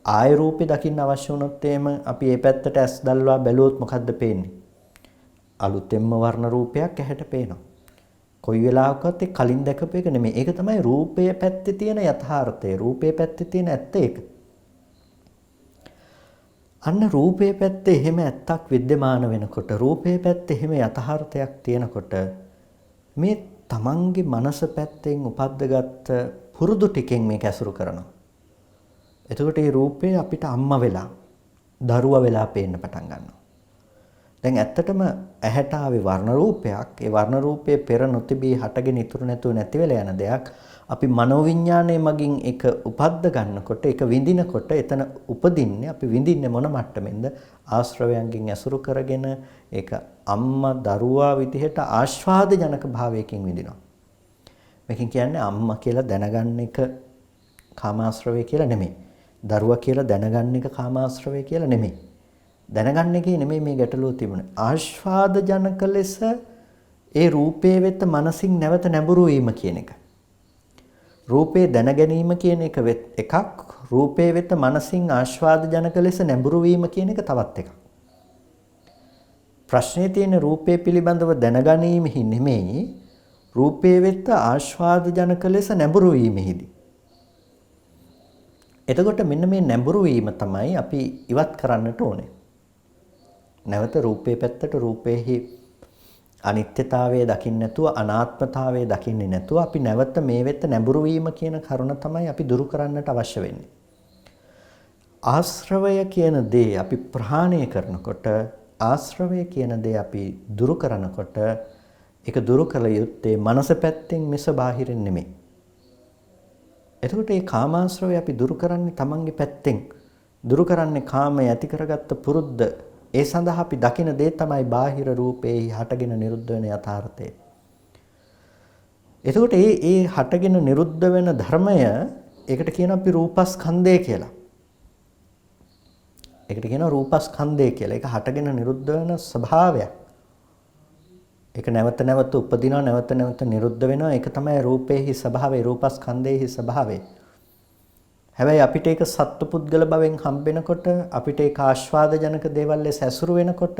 ආය රූපේ දකින්න අවශ්‍ය වුණොත් එහෙම අපි මේ පැත්තට ඇස් දැල්වා බැලුවොත් මොකද්ද පේන්නේ? අලුතෙන්ම වර්ණ රූපයක් ඇහැට පේනවා. කොයි වෙලාවකත් ඒ කලින් දැකපු එක නෙමෙයි. ඒක තමයි රූපයේ පැත්තේ තියෙන යථාර්ථය. රූපයේ පැත්තේ තියෙන ඇත්ත ඒක. අන්න රූපයේ පැත්තේ එහෙම ඇත්තක් विद्यमान වෙනකොට රූපයේ පැත්තේ එහෙම යථාර්ථයක් තියෙනකොට මේ තමන්ගේ මනස පැත්තෙන් උපද්දගත්ත පුරුදු ටිකෙන් මේක ඇසුරු කරනවා. එතකොට මේ රූපේ අපිට අම්මා වෙලා දරුවා වෙලා පේන්න පටන් ගන්නවා. දැන් ඇත්තටම ඇහැට ආවේ වර්ණ රූපයක්. ඒ වර්ණ රූපයේ පෙර නොතිබී හටගෙන ඉතුරු නැතුව නැති වෙලා යන දෙයක්. අපි මනෝවිඤ්ඤාණය මගින් ඒක උපද්ද ගන්නකොට ඒක විඳිනකොට එතන උපදින්නේ අපි විඳින්නේ මොන මට්ටමින්ද? ආශ්‍රවයන්ගෙන් ඇසුරු කරගෙන ඒක අම්මා දරුවා විදිහට ආස්වාද ජනක භාවයකින් විඳිනවා. මේකෙන් කියන්නේ අම්මා කියලා දැනගන්න එක කාමාශ්‍රවය කියලා නෙමෙයි. දරුවා කියලා දැනගන්න එක කාමාශ්‍රවය කියලා නෙමෙයි. දැනගන්න එකේ නෙමෙයි මේ ගැටලුව තිබුණේ. ආස්වාද ජනක ලෙස ඒ රූපේ වෙත මනසින් නැවත නැඹුරු වීම කියන එක. රූපේ දැන ගැනීම කියන එක එකක්. රූපේ වෙත මනසින් ආස්වාද ජනක ලෙස නැඹුරු වීම කියන එක තවත් එකක්. ප්‍රශ්නේ තියෙන රූපේ පිළිබඳව දැනගැනීමෙහි නෙමෙයි රූපේ වෙත ආස්වාද ජනක ලෙස නැඹුරු වීමෙහිදී. එතකොට මෙන්න මේ නැඹුරු වීම තමයි අපි ඉවත් කරන්නට ඕනේ. නැවත රූපේ පැත්තට රූපේහි අනිත්‍යතාවය දකින්න නැතුව අනාත්මතාවය දකින්නේ නැතුව අපි නැවත මේ වෙත නැඹුරු වීම කියන කරුණ තමයි අපි දුරු කරන්නට අවශ්‍ය වෙන්නේ. ආශ්‍රවය කියන දේ අපි ප්‍රහාණය කරනකොට ආශ්‍රවය කියන දේ අපි දුරු කරනකොට ඒක දුරු කළ යුත්තේ මනස පැත්තෙන් මිස බාහිරින් නෙමෙයි. එතකොට මේ කාමාශ්‍රවය අපි දුරු කරන්නේ තමන්ගේ පැත්තෙන්. දුරු කරන්නේ කාමය ඇති කරගත්ත පුරුද්ද. ඒ සඳහා අපි දකින දේ තමයි බාහිර රූපේහි හටගෙන නිරුද්ධ වෙන යථාර්ථය. එතකොට මේ හටගෙන නිරුද්ධ වෙන ධර්මය ඒකට කියනවා අපි රූපස්කන්ධය කියලා. ඒකට කියනවා රූපස්කන්ධය කියලා. ඒක හටගෙන නිරුද්ධ වෙන ස්වභාවයක්. ඒක නැවත නැවත උපදිනවා නැවත නැවත නිරුද්ධ වෙනවා. ඒක තමයි රූපේහි ස්වභාවය, රූපස්කන්ධයේහි ස්වභාවය. හැබැයි අපිට ඒක සත්පුද්ගල භවෙන් හම්බෙනකොට අපිට ඒක ආස්වාද ජනක දේවල් ලෙස ඇසුරු වෙනකොට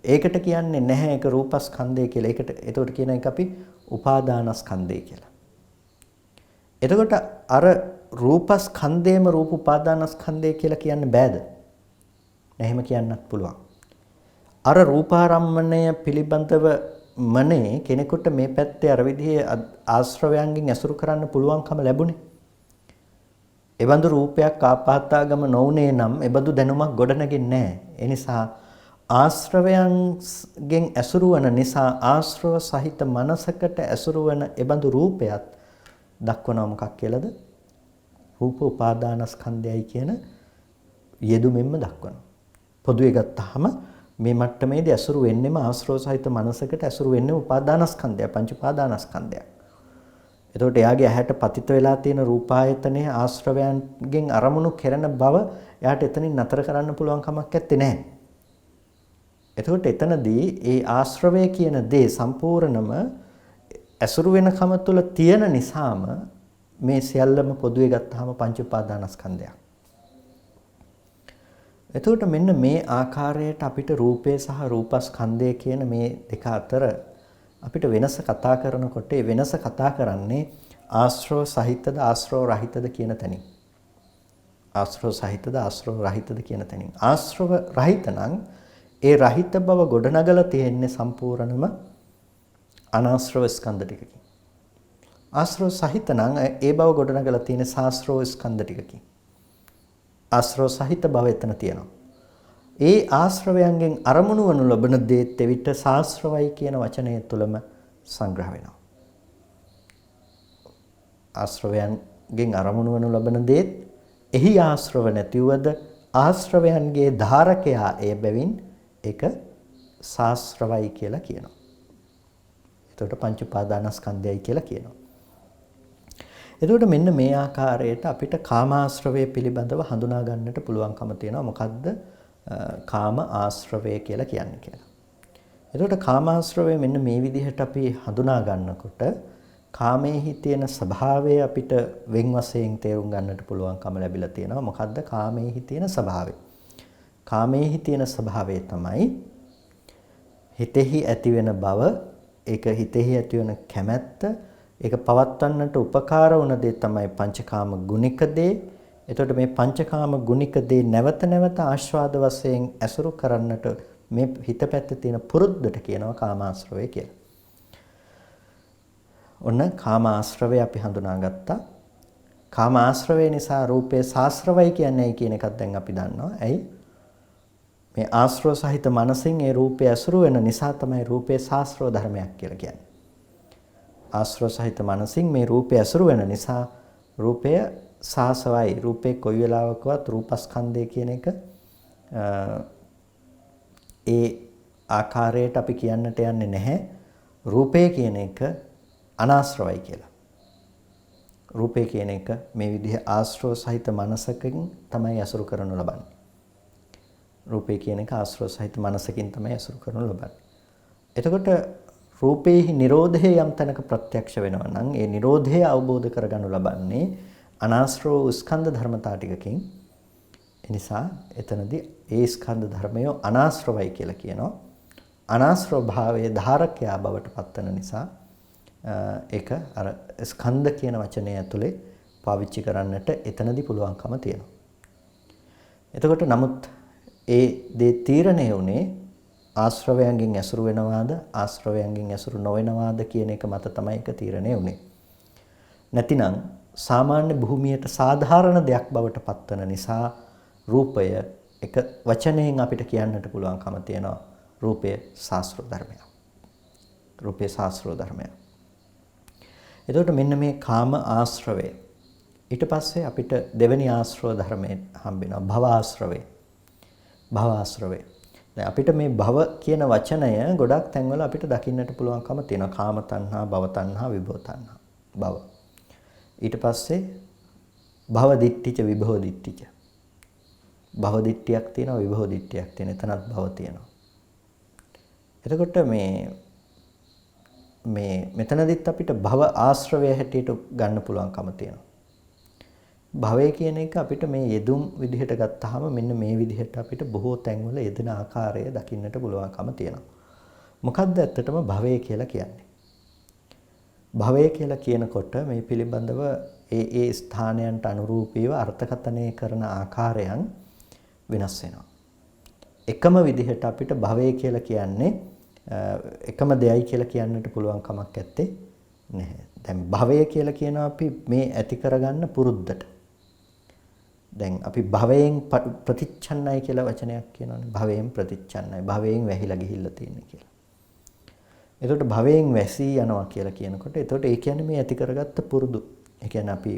ඒකට කියන්නේ නැහැ ඒක රූපස්කන්ධය කියලා. ඒකට කියන එක අපි උපාදානස්කන්ධය කියලා. එතකොට අර රූපස්කන්ධයම රූප උපාදානස්කන්ධය කියලා කියන්න බෑද? එහෙම කියන්නත් පුළුවන්. අර රූපාරම්මණය පිළිබඳව මනේ කෙනෙකුට මේ පැත්තේ අර විදිහේ ආශ්‍රවයන්ගෙන් ඇසුරු කරන්න පුළුවන්කම ලැබුණේ. එබඳු රූපයක් ආපාතාගම නොඋනේ නම් එබඳු දැනුමක් ගොඩනගෙන්නේ නැහැ. ඒ නිසා ආශ්‍රවයන්ගෙන් ඇසුරු වන නිසා ආශ්‍රව සහිත මනසකට ඇසුරු වන එබඳු රූපයක් දක්වනවා මොකක් කියලාද? රූප උපාදානස්කන්ධයයි කියන යෙදුමෙන්ම දක්වනවා. පොදුවේ ගත්තාම මේ මට්ටමේදී ඇසුරු වෙන්නෙම ආශ්‍රව සහිත මනසකට ඇසුරු වෙන්නේ උපාදානස්කන්ධය, පංච උපාදානස්කන්ධය. එතකොට එයාගේ ඇහැට පතිත වෙලා තියෙන රූපායතනයේ ආශ්‍රවයන්ගෙන් අරමුණු කෙරෙන බව එයාට එතනින් නතර කරන්න පුළුවන් කමක් නැත්තේ නෑ. එතකොට එතනදී ඒ ආශ්‍රවය කියන දේ සම්පූර්ණම ඇසුරු වෙනකම තුල තියෙන නිසාම මේ සියල්ලම පොදුවේ ගත්තාම පංච උපාදානස්කන්ධයක්. එතකොට මෙන්න මේ ආකාරයට අපිට රූපය සහ රූපස්කන්ධය කියන මේ දෙක අතර අපිට වෙනස කතා කරනකොට ඒ වෙනස කතා කරන්නේ ආශ්‍රව සහිතද ආශ්‍රව රහිතද කියන තැනින්. ආශ්‍රව සහිතද ආශ්‍රව රහිතද කියන තැනින්. ආශ්‍රව රහිත නම් ඒ රහිත බව ගොඩනගලා තියෙන්නේ සම්පූර්ණම අනාශ්‍රව ස්කන්ධ ටිකකින්. ආශ්‍රව සහිත නම් ඒ බව ගොඩනගලා තියෙන්නේ සාශ්‍රව ස්කන්ධ ටිකකින්. ආශ්‍රව සහිත බව එතන තියෙනවා. ඒ ආශ්‍රවයන්ගෙන් අරමුණු වනු ලබන දේත් එවිට සාශ්‍රවයි කියන වචනය තුළම සංග්‍රහ වෙනවා. ආශ්‍රවයන්ගෙන් අරමුණු වනු ලබන දේත් එහි ආශ්‍රව නැතිවද ආශ්‍රවයන්ගේ ධාරකයා ඒ බැවින් ඒක සාශ්‍රවයි කියලා කියනවා. එතකොට පංච උපාදානස්කන්ධයයි කියලා කියනවා. එතකොට මෙන්න මේ ආකාරයට අපිට කාමාශ්‍රවය පිළිබඳව හඳුනා ගන්නට පුළුවන්කම තියෙනවා. මොකද්ද කාම ආශ්‍රවය කියලා කියන්නේ කියලා. එතකොට කාමාශ්‍රවය මෙන්න මේ විදිහට අපි හඳුනා ගන්නකොට කාමයේහි තියෙන ස්වභාවය අපිට වෙන් වශයෙන් තේරුම් ගන්නට පුළුවන්කම ලැබිලා තියෙනවා. මොකද්ද කාමයේහි තියෙන ස්වභාවය? කාමයේහි තියෙන ස්වභාවය තමයි හිතෙහි ඇතිවෙන බව, ඒක හිතෙහි ඇතිවන කැමැත්ත, ඒක පවත්වන්නට උපකාර වුණ දේ තමයි පංචකාම ගුණික දේ. එතකොට මේ පංචකාම ගුණික දේ නැවත නැවත ආස්වාද වශයෙන් ඇසුරු කරන්නට මේ හිත පැත්තේ තියෙන පුරුද්දට කියනවා කාමාශ්‍රවය කියලා. ඔන්න කාමාශ්‍රවය අපි හඳුනාගත්තා. කාමාශ්‍රවය නිසා රූපේ සාශ්‍රවයි කියන්නේ කියන එකත් දැන් අපි දන්නවා. ඇයි? මේ ආශ්‍රව සහිත මනසින් ඒ රූපය ඇසුරු වෙන නිසා තමයි රූපේ සාශ්‍රව ධර්මයක් කියලා කියන්නේ. ආශ්‍රව සහිත මනසින් මේ රූපය ඇසුරු වෙන නිසා රූපය සාසවයි. රූපේ කොයි වෙලාවකවත් රූපස්කන්ධය කියන එක ඒ ආකාරයට අපි කියන්නට යන්නේ නැහැ. රූපය කියන එක අනාශ්‍රවයි කියලා. රූපය කියන එක මේ විදිහ ආශ්‍රව සහිත මනසකින් තමයි අසුරු කරනු ලබන්නේ. රූපය කියන එක ආශ්‍රව සහිත මනසකින් තමයි අසුරු කරනු ලබන්නේ. එතකොට රූපේහි නිරෝධය යම් තැනක ප්‍රත්‍යක්ෂ වෙනවා නම් ඒ නිරෝධය අවබෝධ කරගනු ලබන්නේ අනාශ්‍රව ස්කන්ධ ධර්මතා ටිකකින්. ඒ නිසා එතනදී ඒ ස්කන්ධ ධර්මය අනාශ්‍රවයි කියලා කියනවා. අනාශ්‍රව භාවයේ ධාරකයා බවට පත්වන නිසා ඒක අර ස්කන්ධ කියන වචනය ඇතුලේ පාවිච්චි කරන්නට එතනදී පුළුවන්කම තියෙනවා. එතකොට නමුත් ඒ දේ තීරණය වුණේ ආශ්‍රවයන්ගෙන් ඇසුරු වෙනවාද ආශ්‍රවයන්ගෙන් ඇසුරු නොවෙනවාද කියන එක මත තමයි ඒක තීරණය වුණේ. නැතිනම් සාමාන්‍ය භූමියට සාධාරණ දෙයක් බවට පත්වන නිසා රූපය එක වචනයෙන් අපිට කියන්නට පුළුවන්කම තියෙනවා රූපය ශාස්ත්‍ර ධර්මයක්. රූපය ශාස්ත්‍ර ධර්මයක්. එතකොට මෙන්න මේ කාම ආශ්‍රවය ඊට පස්සේ අපිට දෙවෙනි ආශ්‍රව ධර්මයෙන් හම්බ වෙනවා භව ආශ්‍රවය. භව ආශ්‍රවය. දැන් අපිට මේ භව කියන වචනය ගොඩක් තැන්වල අපිට දකින්නට පුළුවන්කම තියෙනවා. කාම තණ්හා, භව තණ්හා, විභව තණ්හා. භව. ඊට පස්සේ භව දිට්ඨිච විභව දිට්ඨිච. භව දිට්ඨියක් තියෙනවා, විභව දිට්ඨියක් තියෙනවා. එතනත් භව තියෙනවා. එතකොට මේ මෙතනදිත් අපිට භව ආශ්‍රවය හැටියට ගන්න පුළුවන්කම තියෙනවා. භවය කියන එක අපිට මේ යෙදුම් විදිහට ගත්තාම මෙන්න මේ විදිහට අපිට බොහෝ තැන්වල යෙදෙන ආකාරය දකින්නට පුළුවන්කම තියෙනවා. මොකක්ද ඇත්තටම භවය කියලා කියන්නේ? භවය කියලා කියනකොට මේ පිළිබඳව ඒ ස්ථානයන්ට අනුරූපීව අර්ථකථනය කරන ආකාරයන් වෙනස් වෙනවා. එකම විදිහට අපිට භවය කියලා කියන්නේ එකම දෙයයි කියලා කියන්නට පුළුවන් කමක් නැත්තේ නැහැ. දැන් භවය කියලා කියනවා අපි මේ ඇති කරගන්න පුරුද්දට. දැන් අපි භවයෙන් ප්‍රතිච්ඡන්නයි කියලා වචනයක් කියනවානේ. භවයෙන් ප්‍රතිච්ඡන්නයි. භවයෙන් වැහිලා ගිහිල්ලා තියෙන්නේ කියලා. එතකොට භවයෙන් වැසී යනවා කියලා කියනකොට එතකොට ඒ කියන්නේ මේ ඇති කරගත්ත පුරුදු. ඒ කියන්නේ අපි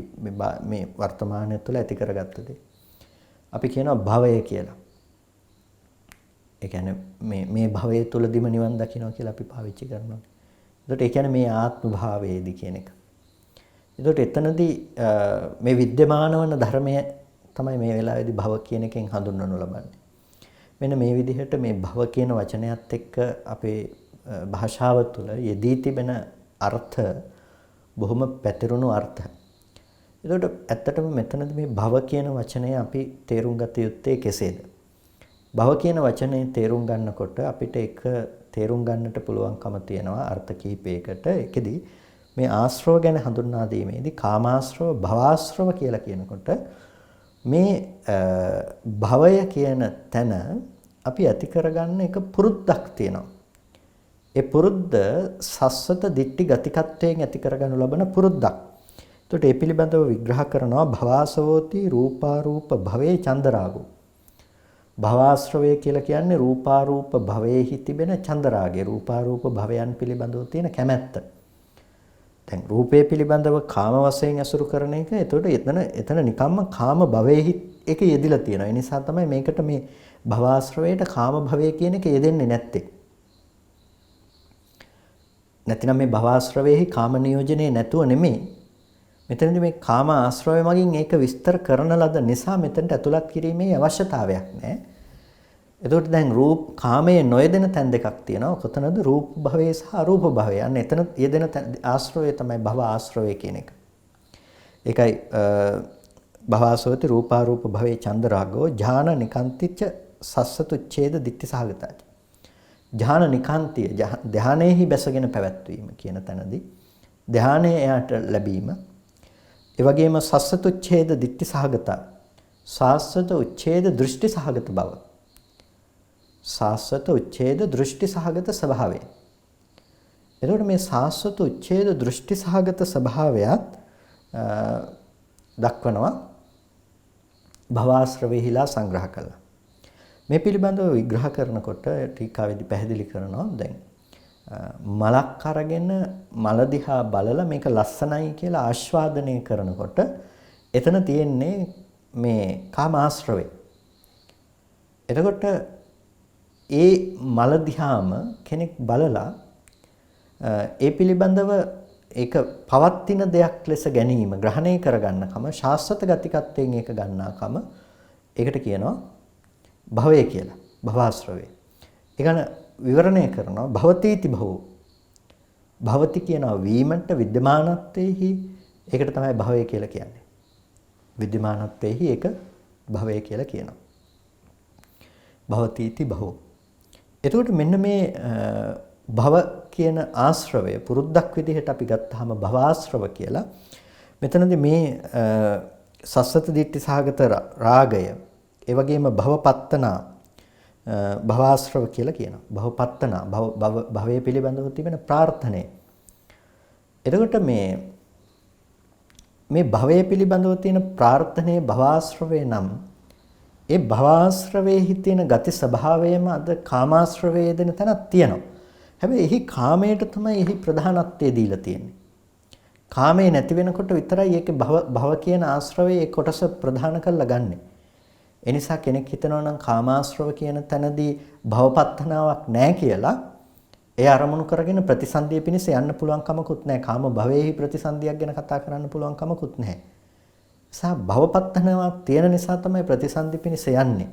මේ වර්තමානය තුළ ඇති කරගත්ත දේ. අපි කියනවා භවය කියලා. ඒ කියන්නේ මේ භවයේ තුලදීම නිවන් දකින්නවා කියලා අපි පාවිච්චි කරනවා. එතකොට ඒ කියන්නේ මේ ආත්ම භාවයේදී කියන එක. එතකොට එතනදී මේ විද්‍යමාන වන ධර්මය තමයි මේ වෙලාවේදී භව කියන එකෙන් හඳුන්වනු ලබන්නේ. මෙන්න මේ විදිහට මේ භව කියන වචනයත් එක්ක අපේ භාෂාව තුළ යෙදී තිබෙන අර්ථ බොහොම පැතිරුණු අර්ථ. එතකොට ඇත්තටම මෙතනදී මේ භව කියන වචනය අපි තේරුම් ගත යුත්තේ කෙසේද? භව කියන වචනේ තේරුම් ගන්නකොට අපිට ඒක තේරුම් ගන්නට පුළුවන්කම තියෙනවා අර්ථ කිහිපයකට. ඒකෙදි මේ ආශ්‍රව ගැන හඳුන්වා දීමේදී කාමාශ්‍රව, භවආශ්‍රව කියලා කියනකොට මේ භවය කියන තැන අපි ඇති කරගන්න එක පුරුද්දක් තියෙනවා. ඒ පුරුද්ද සස්සත දිට්ටි ගතිකත්වයෙන් ඇති කරගනු ලබන පුරුද්දක්. එතකොට ඒ පිළිබඳව විග්‍රහ කරනවා භවාසවෝති රූපාරූප භවේ චන්දරාගෝ. භවආශ්‍රවය කියලා කියන්නේ රූපාරූප භවයේහි තිබෙන චන්දරාගය, රූපාරූප භවයන් පිළිබඳව තියෙන කැමැත්ත. දැන් රූපය පිළිබඳව කාම වශයෙන් අසුරු කරන එක. එතකොට එතන නිකම්ම කාම භවයේහි ඒක යෙදිලා තියෙනවා. ඒ නිසා තමයි මේකට මේ භවආශ්‍රවයට කාම භවය කියන එක යෙදෙන්නේ නැත්තේ. නැතිනම් මේ භවආශ්‍රවයේහි කාම නියෝජනයේ නැතුව නෙමෙයි. මෙතනදී මේ කාම ආශ්‍රවය මගින් ඒක විස්තර කරන ලද නිසා මෙතනට ඇතුළත් කිරීමේ අවශ්‍යතාවයක් නැහැ. එතකොට දැන් කාමයේ නොයෙදෙන තැන් දෙකක් තියෙනවා. කොතනද? රූප භවයේ සහ අරූප භවයේ. අන්න එතන යෙදෙන ආශ්‍රවය තමයි භව ආශ්‍රවය කියන එක. ඒකයි භවසෝති රූපාරූප භවේ චන්දරාගෝ ඥාන නිකාන්තිච්ච සස්සතුච්ඡේද දිට්ඨි සහගතයි. ධාන නිකාන්තිය ධානයේහි බැසගෙන පැවැත්වීම කියන තැනදී ධානය එයාට ලැබීම ඒ වගේම සස්සත උච්ඡේද දිට්ඨි සහගත සාස්වත උච්ඡේද දෘෂ්ටි සහගත බව සාස්වත උච්ඡේද දෘෂ්ටි සහගත ස්වභාවය. එතකොට මේ සාස්වත උච්ඡේද දෘෂ්ටි සහගත ස්වභාවයත් දක්වනවා භවආශ්‍රවෙහිලා සංග්‍රහ කළා. මේ පිළිබඳව විග්‍රහ කරනකොට ටීකාවේදී පැහැදිලි කරනවා දැන් මලක් අරගෙන මල දිහා බලලා මේක ලස්සනයි කියලා ආස්වාදනය කරනකොට එතන තියෙන්නේ මේ කාමාශ්‍රවේ. එතකොට ඒ මල දිහාම කෙනෙක් බලලා ඒ පිළිබඳව ඒක පවත්ින දෙයක් ලෙස ගැනීම ග්‍රහණය කරගන්නකම ශාස්ත්‍රත ගතිකත්වයෙන් ඒක ගන්නාකම ඒකට කියනවා භවය කියලා. භවආශ්‍රවේ. ඒකන විවරණය කරනවා භවතිති භවෝ. භවති කියනවා වීමට විද්‍යමානත්වයේහි ඒකට තමයි භවය කියලා කියන්නේ. විද්‍යමානත්වයේහි ඒක භවය කියලා කියනවා. භවතිති භවෝ. එතකොට මෙන්න මේ භව කියන ආශ්‍රවය පුරුද්දක් විදිහට අපි ගත්තාම භවආශ්‍රව කියලා. මෙතනදී මේ සස්සත දිට්ඨි සහගත රාගය ඒ වගේම භවපත්තනා භවආශ්‍රව කියලා කියනවා. භවපත්තනා භවයේ පිළිබඳව තිබෙන ප්‍රාර්ථනය. එතකොට මේ භවයේ පිළිබඳව තියෙන ප්‍රාර්ථනයේ භවආශ්‍රවේ නම් ඒ භවආශ්‍රවයේ තියෙන ගති ස්වභාවයම අද කාමාශ්‍රවයේ දෙන තැනක් තියෙනවා. හැබැයි එහි කාමයට තමයි එහි ප්‍රධානත්වය දීලා තියෙන්නේ. කාමේ නැති වෙනකොට විතරයි ඒකේ භව කියන ආශ්‍රවයේ ඒ කොටස ප්‍රධාන කරලා ගන්නෙ. ඒ නිසා කෙනෙක් හිතනවා නම් කාමාශ්‍රව කියන තැනදී භවපත්තනාවක් නැහැ කියලා ඒ අරමුණු කරගෙන ප්‍රතිසන්දිය පිණිස යන්න පුළුවන් කමකුත් නැහැ. කාම භවයේහි ප්‍රතිසන්දියක් ගැන කතා කරන්න පුළුවන් කමකුත් නැහැ. නිසා භවපත්තනාවක් තියෙන නිසා තමයි ප්‍රතිසන්දි පිණිස යන්නේ.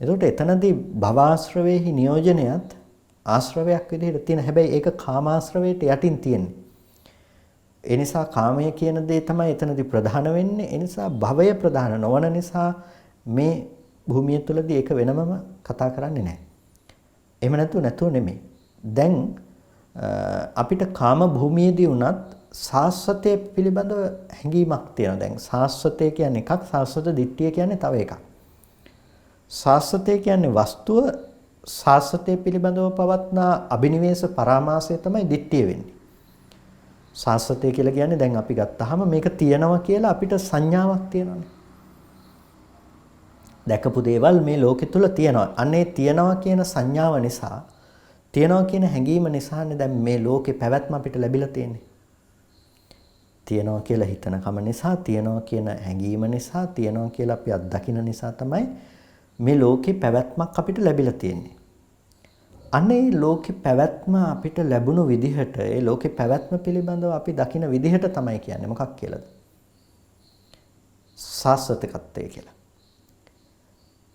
එතකොට එතනදී භවආශ්‍රවයේහි නියෝජනයත් ආශ්‍රවයක් විදිහට තියෙන. හැබැයි ඒක කාමාශ්‍රවයට යටින් තියෙන්නේ. ඒ නිසා කාමය කියන දේ තමයි එතනදී ප්‍රධාන වෙන්නේ. ඒ නිසා භවය ප්‍රධාන නොවන නිසා මේ භූමිය තුලදී ඒක වෙනමම කතා කරන්නේ නැහැ. එහෙම නැතුව නෙමෙයි. දැන් අපිට කාම භූමියේදී උනත් සාස්වතය පිළිබඳව හැඟීමක් තියෙනවා. දැන් සාස්වතය කියන්නේ එකක්, සාස්වත දිට්ඨිය කියන්නේ තව එකක්. සාස්වතය කියන්නේ වස්තුව, සාස්වතය පිළිබඳව පවත්නා අභිනිවේෂ පරාමාසය තමයි දිට්ඨිය වෙන්නේ. සාස්වතය කියලා කියන්නේ දැන් අපි ගත්තාම මේක තියෙනවා කියලා අපිට සංඥාවක් තියෙනවානේ. දැකපු දේවල් මේ ලෝකෙ තුල තියෙනවා. අනේ තියෙනවා කියන සංඥාව නිසා, තියෙනවා කියන හැඟීම නිසානේ දැන් මේ ලෝකේ පැවැත්ම අපිට ලැබිලා තියෙන්නේ. තියෙනවා කියලා හිතන කම නිසා, තියෙනවා කියන හැඟීම නිසා, තියෙනවා කියලා අපි අත්දකින නිසා තමයි මේ ලෝකේ පැවැත්මක් අපිට ලැබිලා තියෙන්නේ. අනේ ලෝකේ පැවැත්ම අපිට ලැබුණු විදිහට, ඒ ලෝකේ පැවැත්ම පිළිබඳව අපි දකින විදිහට තමයි කියන්නේ මොකක් කියලාද? සාස්වතකත්වය කියලා.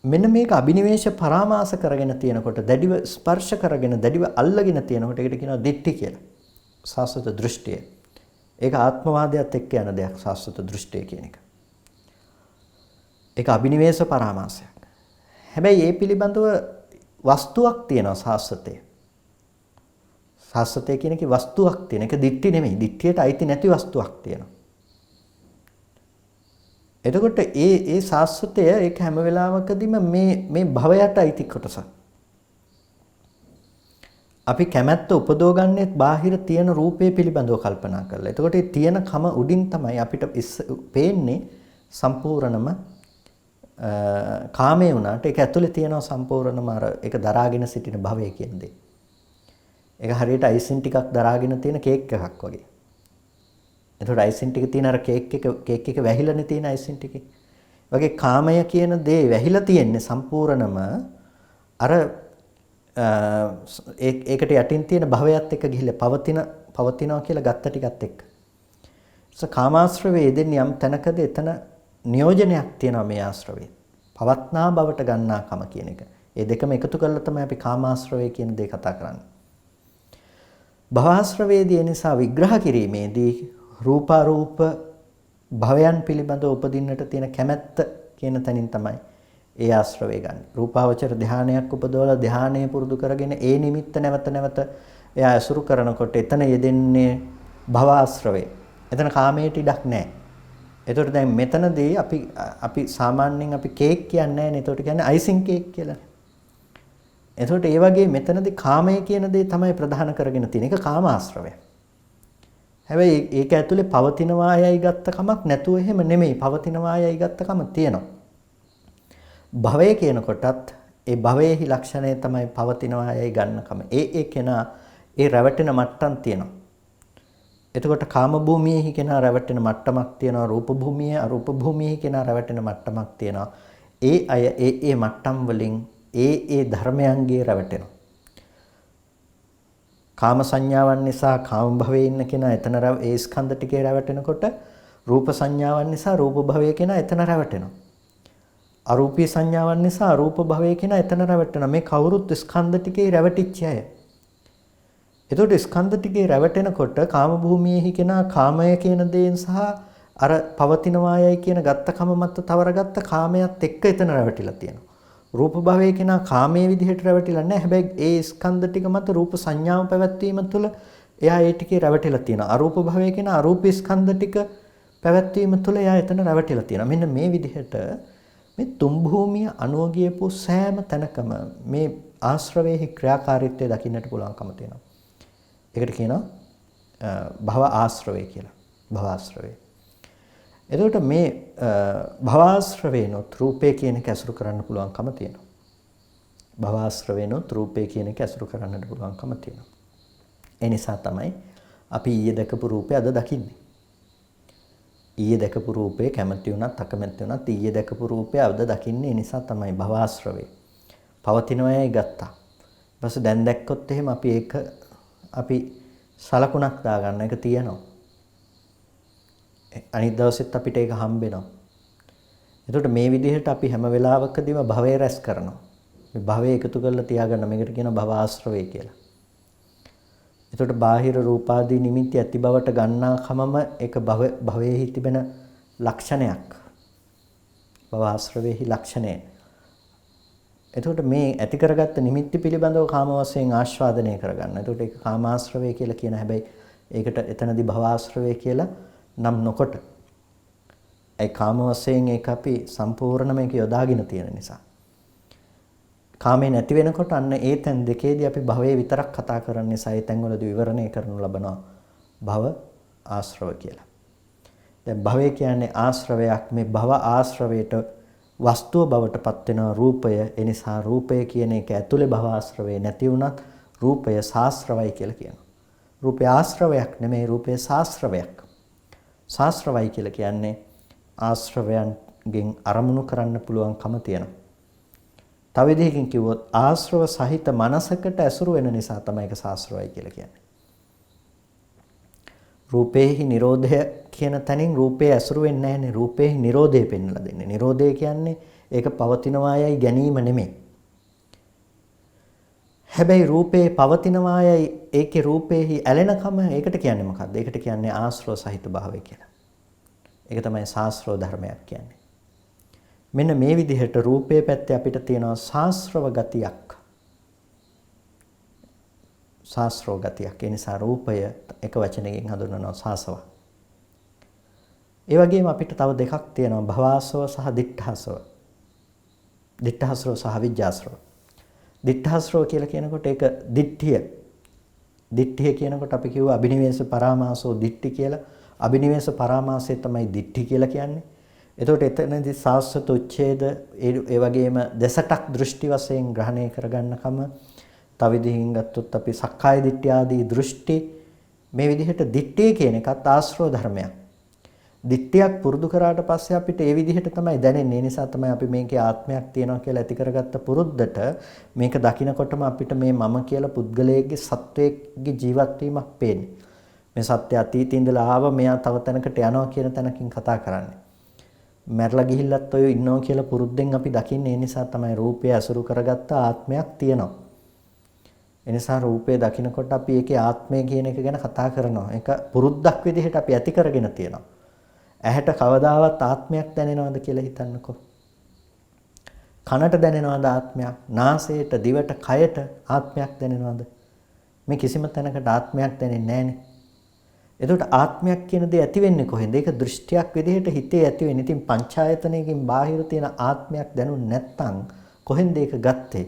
මෙන්න මේක අභිනිවේෂ පරාමාස කරගෙන තියෙනකොට, දැඩිව ස්පර්ශ කරගෙන, දැඩිව අල්ලගෙන තියෙනකොට ඒකට කියනවා දිට්ඨි කියලා. සාස්වත දෘෂ්ටිය. ඒක ආත්මවාදයට එක්ක යන දෙයක්, සාස්වත දෘෂ්ටිය කියන එක. ඒක අභිනිවේෂ පරාමාසයක්. හැබැයි ඒ පිළිබඳව වස්තුවක් තියෙනවා සාස්වතේ. සාස්වතේ කියන එකේ වස්තුවක් තියෙන. ඒක දිට්ඨි නෙමෙයි. දිට්ඨියට අයිති නැති වස්තුවක් තියෙනවා. එතකොට ඒ සාස්වතය ඒක හැම වෙලාවකදීම මේ භවයට අයිති කොටසක්. අපි කැමැත්ත උපදවගන්නේ බාහිර තියෙන රූපේ පිළිබඳව කල්පනා කරලා. එතකොට ඒ තියෙන කම උඩින් තමයි අපිට පේන්නේ සම්පූර්ණම කාමයේ වුණාට ඒක ඇතුලේ තියෙනවා සම්පූර්ණම අර ඒක දරාගෙන සිටින භවය කියන දේ. ඒක හරියට අයිසින් ටිකක් දරාගෙන තියෙන කේක් එකක් වගේ. එතකොට අයිසින් ටික තියෙන අර කේක් එක වැහිලානේ තියෙන අයිසින් ටිකේ. වගේ කාමය කියන දේ වැහිලා තියෙන්නේ සම්පූර්ණම අර ඒකට යටින් තියෙන භවයත් එක්ක ගිහිල්ලා පවතිනවා කියලා ගත්ත ටිකත් එක්ක. කාමාශ්‍රවේ දෙන්නේ යම් තැනකද එතන නියෝජනයක් තියෙනවා මේ ආශ්‍රවේ. පවත්නා බවට ගන්නාකම කියන එක. ඒ දෙකම එකතු කරලා තමයි අපි කාමාශ්‍රවේ කියන දේ කතා කරන්නේ. භවආශ්‍රවයේදී නිසා විග්‍රහ කිරීමේදී රූපාරූප භවයන් පිළිබඳව උපදින්නට තියෙන කැමැත්ත කියන තැනින් තමයි ඒ ආශ්‍රවේ ගන්න. රූපාවචර ධානයක් උපදවලා ධානය පුරුදු කරගෙන ඒ නිමිත්ත නැවත නැවත එයා අසුරු කරනකොට එතන යෙදෙන්නේ භව ආශ්‍රවේ. එතන කාමයට ඉඩක් නැහැ. එතකොට දැන් මෙතනදී අපි සාමාන්‍යයෙන් අපි කේක් කියන්නේ නැහැ නේ. එතකොට කියන්නේ අයිසිං කේක් කියලා. එතකොට ඒ වගේ මෙතනදී කාමය කියන දේ තමයි ප්‍රධාන කරගෙන තියෙන. ඒක කාම ආශ්‍රවය. හැබැයි ඒක ඇතුලේ පවතිනවායයි ගත්ත කමක් නැතුව එහෙම නෙමෙයි. පවතිනවායයි ගත්ත කම තියෙනවා. භවය කියනකොටත් ඒ භවයේහි ලක්ෂණය තමයි පවතිනවායයි ගන්නකම. ඒ කෙනා ඒ රැවටෙන මට්ටම් තියෙනවා. එතකොට කාම භූමියේහි කෙනා රැවටෙන මට්ටමක් තියෙනවා. රූප භූමියේ අරූප භූමියේහි කෙනා රැවටෙන මට්ටමක් තියෙනවා. ඒ අය ඒ මට්ටම් වලින් ඒ ධර්මයන්ගේ රැවටෙනවා. කාම සංඥාවන් නිසා කාම භවයේ ඉන්න කෙනා එතන ඒ ස්කන්ධ ටිකේ රැවටෙනකොට රූප සංඥාවන් නිසා රූප භවයේ කෙනා එතන රැවටෙනවා. අරූපී සංඥාවන් නිසා අරූප භවයේ කෙනා එතන රැවටෙනවා. මේ කවුරුත් ස්කන්ධ ටිකේ රැවටිච්ච අය. එතකොට ස්කන්ධ ටිකේ රැවටෙනකොට කාම භූමියේහි කෙනා කාමය කියන දේෙන් සහ අර පවතිනවායයි කියන ගත්තකම මත තවරගත්ත කාමයට එක්ක එතන රැවටිලා තියෙනවා. රූප භවයේ කෙනා කාමයේ විදිහට රැවටිලා නැහැ. හැබැයි ඒ ස්කන්ධ ටික මත රූප සංඥාව පැවැත්වීම තුළ එයා ඒ ටිකේ රැවටිලා තියෙනවා. අරූප භවයේ කෙනා අරූපී ස්කන්ධ ටික පැවැත්වීම තුළ එයා එතන රැවටිලා තියෙනවා. මෙන්න මේ විදිහට මේ තුන් භූමිය අනුව ගියපු සෑම තැනකම මේ ආශ්‍රවයේ ක්‍රියාකාරීත්වය දකින්නට පුළුවන්කම තියෙනවා. ඒකට කියනවා භව ආශ්‍රවය කියලා. භව ආශ්‍රවය. එතකොට මේ භව ආශ්‍රවේනොත් රූපේ කියන එක ඇසුරු කරන්න පුළුවන්කම තියෙනවා. භව ආශ්‍රවේනොත් රූපේ කියන එක ඇසුරු කරන්නට පුළුවන්කම තියෙනවා. ඒ නිසා තමයි අපි ඊයේ දැකපු රූපය අද දකින්නේ. ඊයේ දැකපු රූපේ කැමති වුණත් අකමැති වුණත් ඊයේ දැකපු රූපය අද දකින්නේ. ඒ නිසා තමයි භව ආශ්‍රවේ. පවතිනවයයි ගත්තා. ඊපස්සේ දැන් දැක්කොත් එහෙම අපි සලකුණක් දාගන්න එක තියෙනවා. අනිත් දවසෙත් අපිට ඒක හම්බෙනවා. එතකොට මේ විදිහට අපි හැම වෙලාවකදීම භවය රැස් කරනවා. මේ භවය එකතු කරලා තියාගන්න මේකට කියනවා භව ආශ්‍රවය කියලා. එතකොට බාහිර රූපාදී නිමිති ඇති බවට ගන්නා කමම ඒක භවයේහි තිබෙන ලක්ෂණයක්. භව ආශ්‍රවයේහි ලක්ෂණය. එතකොට මේ ඇති කරගත්ත නිමිති පිළිබඳව කාම වශයෙන් ආස්වාදනය කරගන්න. එතකොට ඒක කාමාශ්‍රවය කියලා කියන හැබැයි ඒකට එතනදී භව ආශ්‍රවය කියලා නම් නොකොට ඒ කාම වශයෙන් ඒක අපි සම්පූර්ණම ඒක යොදාගෙන තියෙන නිසා. කාමේ නැති වෙනකොට අන්න ඒ තැන් දෙකේදී අපි භවයේ විතරක් කතා කරන නිසා ඒ තැන්වලදී විවරණය කරනු ලබනවා භව ආශ්‍රව කියලා. දැන් භවය කියන්නේ ආශ්‍රවයක්. මේ භව ආශ්‍රවයට වස්තුව බවට පත් වෙන රූපය. ඒ නිසා රූපය කියන එක ඇතුලේ භව ආශ්‍රවේ නැති වුණත් රූපය සාස්ත්‍රවයි කියලා කියනවා. රූපය ආශ්‍රවයක් නෙමෙයි, රූපය සාස්ත්‍රවයක්. සාස්ත්‍රවයි කියලා කියන්නේ ආශ්‍රවයන්ගෙන් අරමුණු කරන්න පුළුවන්කම තියෙනවා. තව විදිහකින් කිව්වොත් ආශ්‍රව සහිත මනසකට ඇසුරු වෙන නිසා තමයි ඒක සාස්ත්‍රවයි කියලා කියන්නේ. රූපේහි නිරෝධය කියන තැනින් රූපේ ඇසුරු වෙන්නේ නැහැනේ. රූපේහි නිරෝධය පෙන්වලා දෙන්නේ. නිරෝධය කියන්නේ ඒක පවතිනවායයි ගැනීම නෙමෙයි. හැබැයි රූපේ පවතිනවායයි ඒකේ රූපේහි ඇලෙනකම ඒකට කියන්නේ මොකක්ද? ඒකට කියන්නේ ආශ්‍රව සහිත භාවය කියලා. ඒක තමයි සාස්ත්‍රව ධර්මයක් කියන්නේ. මෙන්න මේ විදිහට රූපේ පැත්තේ අපිට තියෙනවා සාස්ත්‍රව ගතියක්. සාස්ත්‍රව ගතියක්. ඒ නිසා රූපය එක වචනයකින් හඳුන්වනවා සාසව. ඒ වගේම අපිට තව දෙකක් තියෙනවා භවආසව සහ දිඨාසව. දිඨාසව සහ විජ්ජාසව. දිඨාසව කියලා කියනකොට ඒක දිට්ඨිය. දිට්ඨිය කියනකොට අපි කිව්වා අබිනිවේෂ පරාමාසෝ දිට්ඨි කියලා. අබිනිවේෂ පරාමාසය තමයි දිට්ඨි කියලා කියන්නේ. එතකොට එතනදී සාස්වත උච්ඡේද ඒ වගේම දෙසටක් දෘෂ්ටි වශයෙන් ග්‍රහණය කරගන්නකම තව විදිහින් ගත්තොත් අපි සක්කාය දිට්ඨිය ආදී දෘෂ්ටි මේ විදිහට දිට්ඨිය කියන එකත් ආශ්‍රව ධර්මයක්. දිට්ඨියක් පුරුදු කරාට පස්සේ අපිට ඒ විදිහට තමයි දැනෙන්නේ. ඒ නිසා තමයි අපි මේකේ ආත්මයක් තියෙනවා කියලා ඇති කරගත්ත පුරුද්දට මේක දකිනකොටම අපිට මේ මම කියලා පුද්ගලයෙක්ගේ සත්වයේගේ ජීවත් වීමක් පේන්නේ. මේ සත්‍ය අතීතේ ඉඳලා ආව මෙයා තව තැනකට යනවා කියන තැනකින් කතා කරන්නේ. මැරලා ගිහිල්ලත් ඔය ඉන්නවා කියලා පුරුද්දෙන් අපි දකින්නේ. ඒ නිසා තමයි රූපය අසුරු කරගත්ත ආත්මයක් තියෙනවා. ඒ නිසා රූපය දකිනකොට අපි ඒකේ ආත්මය කියන එක ගැන කතා කරනවා. ඒක පුරුද්දක් විදිහට අපි ඇති කරගෙන තියෙනවා. ඇහැට කවදාවත් ආත්මයක් දැනෙනවද කියලා හිතන්නකෝ. කනට දැනෙනවද ආත්මයක්? නාසයට, දිවට, කයට ආත්මයක් දැනෙනවද? මේ කිසිම තැනකට ආත්මයක් දැනෙන්නේ නැහනේ. එතකොට ආත්මයක් කියන දේ ඇති වෙන්නේ කොහෙන්ද? ඒක දෘෂ්ටියක් විදිහට හිතේ ඇති වෙන්නේ. ඉතින් පංචායතනයකින් බාහිර තියෙන ආත්මයක් දැනුනේ නැත්නම් කොහෙන්ද ඒක ගත්තේ?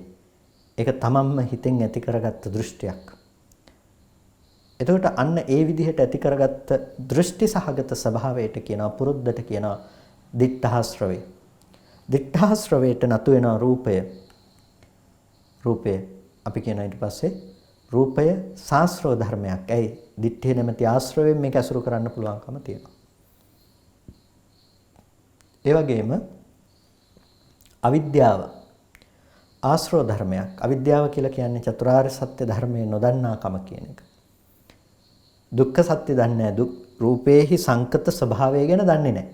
ඒක තමන්ම හිතෙන් ඇති කරගත්ත දෘෂ්ටියක්. එතකොට අන්න ඒ විදිහට ඇති කරගත්ත දෘෂ්ටි සහගත ස්වභාවයට කියනවා පුරුද්දට කියනවා දිට්ඨාශ්‍රවේ. දිට්ඨාශ්‍රවයට නතු වෙනවා රූපය. රූපය අපි කියන ඊට පස්සේ රූපය සාස්ත්‍රව ධර්මයක්. ඇයි? දිට්ඨිය නැමැති ආශ්‍රවයෙන් මේක අසුරු කරන්න පුළුවන්කම තියෙනවා. ඒ වගේම අවිද්‍යාව ආශ්‍රව ධර්මයක්. අවිද්‍යාව කියලා කියන්නේ චතුරාර්ය සත්‍ය ධර්මයේ නොදන්නාකම කියන එක. දුක්ඛ සත්‍ය දන්නේ නැහැ. රූපේහි සංකත ස්වභාවය ගැන දන්නේ නැහැ.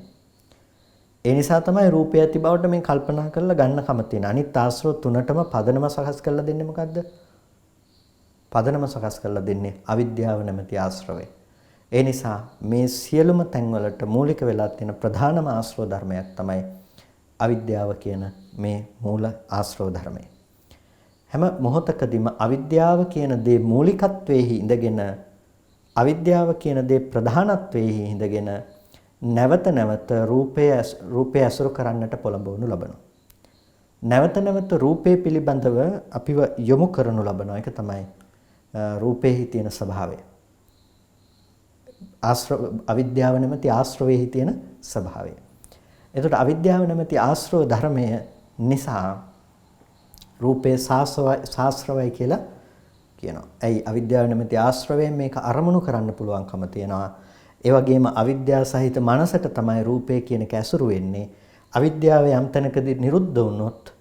ඒ නිසා තමයි රූපය ඇති බවට මේ කල්පනා කරලා ගන්නකම තියෙන. අනිත් ආශ්‍රව තුනටම පදනම සකස් කරලා දෙන්නේ මොකද්ද? පදනම සකස් කරලා දෙන්නේ අවිද්‍යාව නැමැති ආශ්‍රවය. ඒ නිසා මේ සියලුම තැන්වලට මූලික වෙලා තියෙන ප්‍රධානම ආශ්‍රව ධර්මයක් තමයි අවිද්‍යාව කියන මේ මූල ආශ්‍රව ධර්මය. හැම මොහොතකදීම අවිද්‍යාව කියන දේ මූලිකත්වයේහි ඉඳගෙන අවිද්‍යාව කියන දේ ප්‍රධානත්වයේහි ඉඳගෙන නැවත නැවත රූපය අසුරු කරන්නට පොළඹවනු ලබනවා. නැවත නැවත රූපේ පිළිබඳව අපිව යොමු කරනු ලබනවා. ඒක තමයි රූපේහි තියෙන ස්වභාවය. අවිද්‍යාව නැමැති ආශ්‍රවයේහි තියෙන ස්වභාවය. එතකොට අවිද්‍යාව නැමැති ආශ්‍රව ධර්මය නිසා රූපේ සාස්ත්‍රවයි කියලා කියනවා. ඇයි? අවිද්‍යාව නැමැති ආශ්‍රවයෙන් මේක අරමුණු කරන්න පුළුවන්කම තියෙනවා. ඒ වගේම අවිද්‍යාව සහිත මනසට තමයි රූපය කියන එක ඇසුරු වෙන්නේ. අවිද්‍යාව යම් තැනකදී නිරුද්ධ වුණොත්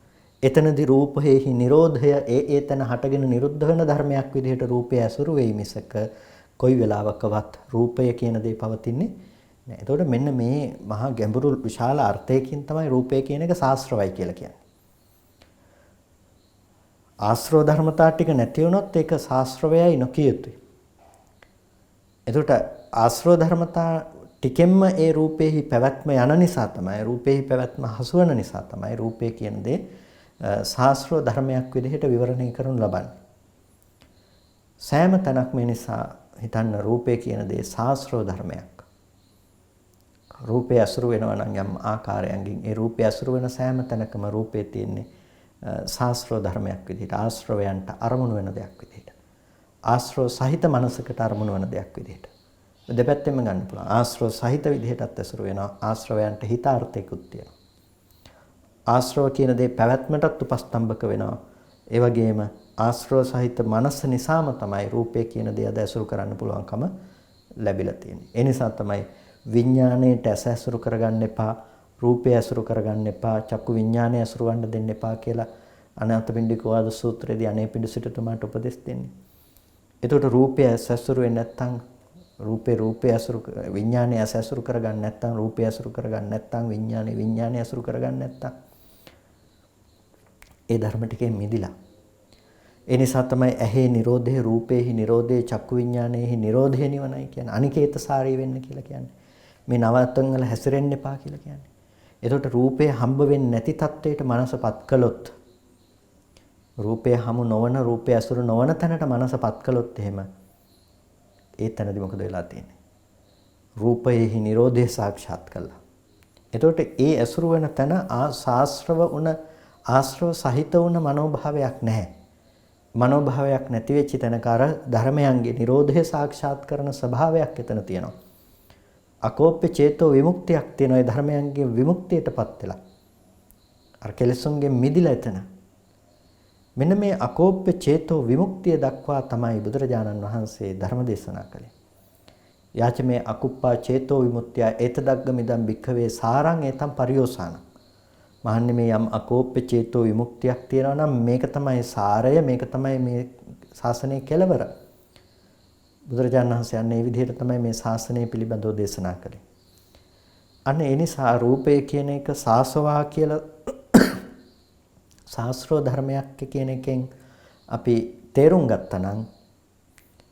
එතනදී රූපෙහි නිරෝධය ඒ තැන හටගෙන නිරුද්ධ වෙන ධර්මයක් විදිහට රූපය ඇසුරු වෙයි මිසක කොයි වෙලාවකවත් රූපය කියන දේ පවතින්නේ නැහැ. එතකොට මෙන්න මේ මහා ගැඹුරු විශාල අර්ථයකින් තමයි රූපය කියන එක ශාස්ත්‍රවයි කියලා කියන්නේ. ආශ්‍රව ධර්මතා ටික නැති වුණොත් ඒක ශාස්ත්‍රවයයි නොකිය යුතුයි. එතකොට ආශ්‍රව ධර්මතා ටිකෙන්ම ඒ රූපේහි පැවැත්ම යන නිසා තමයි රූපේහි පැවැත්ම හසු වෙන නිසා තමයි රූපය කියන දේ ශාස්ත්‍රව ධර්මයක් විදිහට විවරණය කරනු ලබන්නේ. සෑම තැනක් මේ නිසා හිතන්න රූපය කියන දේ ශාස්ත්‍රව ධර්මයක්. රූපය අසුරු වෙනවා නම් යම් ආකාරයකින් ඒ රූපය අසුරු වෙන සෑම තැනකම රූපේ තියෙන්නේ ශාස්ත්‍රව ධර්මයක් විදිහට ආශ්‍රවයන්ට අරමුණු වෙන දෙයක් විදිහට. ආශ්‍රව සහිත මනසකට අරමුණු වෙන දෙයක් විදිහට. දෙපැත්තෙම ගන්න පුළුවන්. ආශ්‍රව සහිත විදිහටත් ඇසුරු වෙනවා. ආශ්‍රවයන්ට හිතාර්ථයකුත් තියෙනවා. ආශ්‍රව කියන දේ පැවැත්මටත් උපස්තම්භක වෙනවා. ඒ වගේම ආශ්‍රව සහිත මනස නිසාම තමයි රූපය කියන දේ අද ඇසුරු කරන්න පුළුවන්කම ලැබිලා තියෙන්නේ. ඒ නිසා තමයි විඥාණයට ඇසුරු කරගන්න එපා, රූපය ඇසුරු කරගන්න එපා, චක්කු විඥාණය ඇසුරු ගන්න දෙන්න එපා කියලා අනාථපිණ්ඩික වාද සූත්‍රයේදී අනේපිඬු සිටුතුමාට උපදෙස් දෙන්නේ. එතකොට රූපය ඇසුරු වෙන්නේ නැත්නම් රූපේ අසුරු විඥානය අසුරු කරගන්න නැත්නම් රූපය අසුරු කරගන්න නැත්නම් විඥානය අසුරු කරගන්න නැත්නම් ඒ ධර්ම ටිකේ මිදිලා. ඒ නිසා තමයි ඇහි නිරෝධය, රූපේහි නිරෝධය, චක්කු විඥානයේහි නිරෝධය නිවනයි කියන්නේ. අනිකේතසාරී වෙන්න කියලා කියන්නේ. මේ නවත්තන් වල හැසිරෙන්න එපා කියලා කියන්නේ. එතකොට රූපය හම්බ වෙන්නේ නැති තත්වයට මනසපත් කළොත් රූපය හමු නොවන, රූපය අසුරු නොවන තැනට මනසපත් කළොත් එහෙම ඒ තැනදී මොකද වෙලා තියෙන්නේ? රූපයේහි නිරෝධය සාක්ෂාත් කළා. එතකොට ඒ අසුරු වෙන තැන ආශ්‍රව සහිත වුණ මනෝභාවයක් නැහැ. මනෝභාවයක් නැති වෙච්ච තැනක අර ධර්මයන්ගේ නිරෝධය සාක්ෂාත් කරන ස්වභාවයක් එතන තියෙනවා. අකෝප්‍ය චේතෝ විමුක්තියක් තියෙනවා. ඒ ධර්මයන්ගේ විමුක්තියටපත් වෙලා. අර කෙලෙසුන්ගෙන් මිදිලා එතන. මෙන්න මේ අකෝප්‍ය චේතෝ විමුක්තිය දක්වා තමයි බුදුරජාණන් වහන්සේ ධර්ම දේශනා කළේ. යාච මේ අකුප්පා චේතෝ විමුක්තිය ඒතදග්ග මිදම් භික්ඛවේ සාරං ඒතම් පරියෝසාන. මහන්නේ මේ යම් අකෝප්‍ය චේතෝ විමුක්තියක් තියෙනවා නම් මේක තමයි සාරය, මේක තමයි මේ ශාසනයේ කෙලවර. බුදුරජාණන් වහන්සේ අන්න ඒ විදිහට තමයි මේ ශාසනය පිළිබඳව දේශනා කළේ. අන්න ඒ නිසා රූපය කියන එක සාසවා කියලා ශාස්ත්‍රෝ ධර්මයක් කියන එකෙන් අපි තේරුම් ගත්තා නම්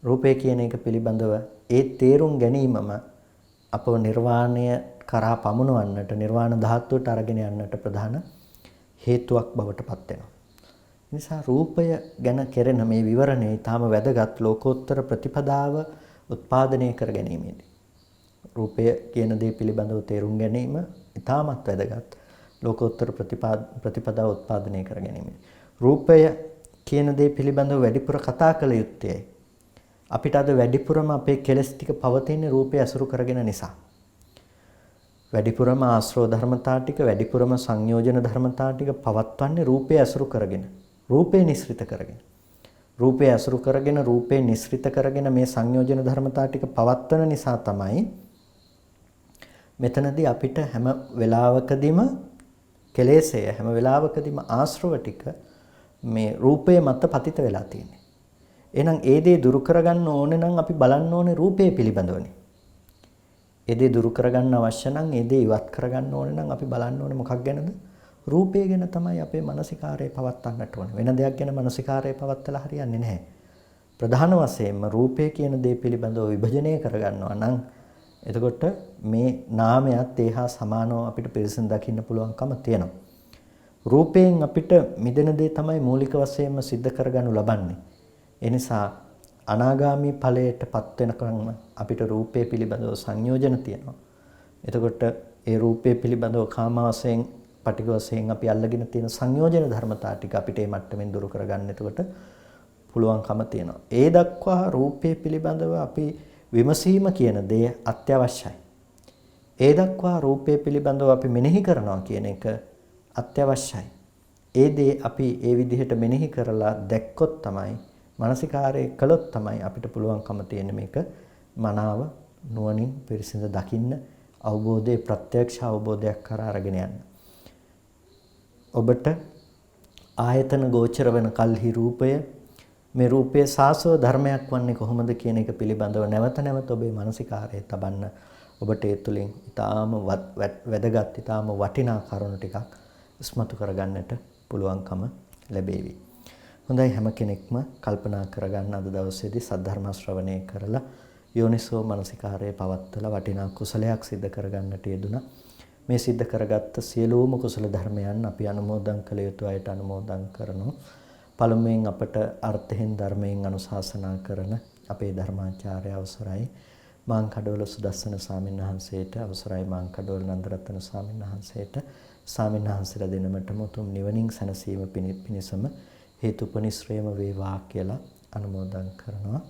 රූපය කියන එක පිළිබඳව ඒ තේරුම් ගැනීමම අපව නිර්වාණය කරා පමුණවන්නට, නිර්වාණ ධාතුවට අරගෙන යන්නට ප්‍රධාන හේතුවක් බවට පත් වෙනවා. නිසා රූපය ගැන කෙරෙන මේ විවරණය ඊටාම වැදගත් ලෝකෝත්තර ප්‍රතිපදාව උත්පාදනය කර ගැනීමේදී. රූපය කියන දේ පිළිබඳව තේරුම් ගැනීම ඊටාමත් වැදගත් ලෝකෝත්තර ප්‍රතිපදාව උත්පාදනය කර ගැනීමේදී. රූපය කියන දේ පිළිබඳව වැඩිපුර කතා කළ යුත්තේ අපිට අද වැඩිපුරම අපේ කෙලෙස් ටික පවතින රූපය අසුරු කරගෙන නිසා. වැඩිපුරම ආශ්‍රව ධර්මතා ටික වැඩිපුරම සංයෝජන ධර්මතා ටික පවත්වන්නේ රූපය අසුරු කරගෙන. රූපේ නිස්ෘත කරගෙන. රූපේ අසුරු කරගෙන රූපේ නිස්ෘත කරගෙන මේ සංයෝජන ධර්මතා ටික පවත්වන නිසා තමයි මෙතනදී අපිට හැම වෙලාවකදීම කෙලෙසය හැම වෙලාවකදීම ආශ්‍රව ටික මේ රූපය මත පතිත වෙලා තියෙන්නේ. එහෙනම් ඒ දේ දුරු කරගන්න ඕනේ නම් අපි බලන්න ඕනේ රූපය පිළිබඳවනේ. ඒ දේ දුරු කරගන්න අවශ්‍ය නම් ඒ දේ ඉවත් කරගන්න ඕනේ නම් අපි බලන්න ඕනේ මොකක් ගැනද? රූපය ගැන තමයි අපේ මානසිකාරය පවත්වන්නට ඕනේ. වෙන දෙයක් ගැන මානසිකාරය පවත්වලා හරියන්නේ නැහැ. ප්‍රධාන වශයෙන්ම රූපය කියන දේ පිළිබඳව විභජනය කරගන්නවා නම් එතකොට මේ නාමයත් ඒහා සමානව අපිට පිරිසිදු දකින්න පුළුවන්කම තියෙනවා. රූපයෙන් අපිට මිදෙන දේ තමයි මූලික වශයෙන්ම සිද්ධ කරගනු ලබන්නේ. ඒ නිසා අනාගාමී ඵලයටපත් වෙනකම් අපිට රූපය පිළිබඳව සංයෝජන තියෙනවා. එතකොට ඒ රූපය පිළිබඳව කාම වශයෙන් පටිඝ වශයෙන් අපි අල්ලගෙන තියෙන සංයෝජන ධර්මතා ටික අපිට මේ මට්ටමින් දුරු කරගන්න එතකොට පුළුවන්කම තියෙනවා. ඒ දක්වා රූපය පිළිබඳව අපි විමසීම කියන දේ අත්‍යවශ්‍යයි. ඒ දක්වා රූපය පිළිබඳව අපි මෙනෙහි කරනවා කියන එක අත්‍යවශ්‍යයි. ඒ දේ අපි ඒ විදිහට මෙනෙහි කරලා දැක්කොත් තමයි මානසිකාරය කළොත් තමයි අපිට පුළුවන්කම තියෙන මේක මනාව නුවණින් පිරිසිදු දකින්න අවබෝධයේ ප්‍රත්‍යක්ෂ අවබෝධයක් කරා අරගෙන යන්න. ඔබට ආයතන ගෝචර වෙන කල්හි රූපය මේ රූපයේ සාසව ධර්මයක් වන්නේ කොහොමද කියන එක පිළිබඳව නැවත නැවත ඔබේ මානසිකාරයේ තබන්න ඔබට ඒ තුලින් ඊටාම වැදගත් ඊටාම වටිනා කරුණු ටිකක් ඉස්මතු කරගන්නට පුළුවන්කම ලැබේවි. හොඳයි හැම කෙනෙක්ම කල්පනා කරගන්න අද දවසේදී සද්ධර්ම ශ්‍රවණය කරලා යෝනිසෝ මනසිකාරයේ පවත්වලා වටිනා කුසලයක් සිද්ධ කරගන්නට යෙදුණා. මේ සිද්ධ කරගත්ත සියලුම කුසල ධර්මයන් අපි අනුමෝදන් කළ යුතු අයට අනුමෝදන් කරනවා. පළමුවෙන් අපට අර්ථයෙන් ධර්මයෙන් අනුශාසනා කරන අපේ ධර්මාචාර්ය අවසරයි මාංකඩවල සුදස්සන ස්වාමීන් වහන්සේට අවසරයි මාංකඩවල නන්දරත්න ස්වාමීන් වහන්සේට ස්වාමීන් වහන්සේලා දෙනමටම උතුම් නිවනින් සැනසීම පිණිසම හේතුපනිශ්‍රේම වේවා කියලා අනුමෝදන් කරනවා.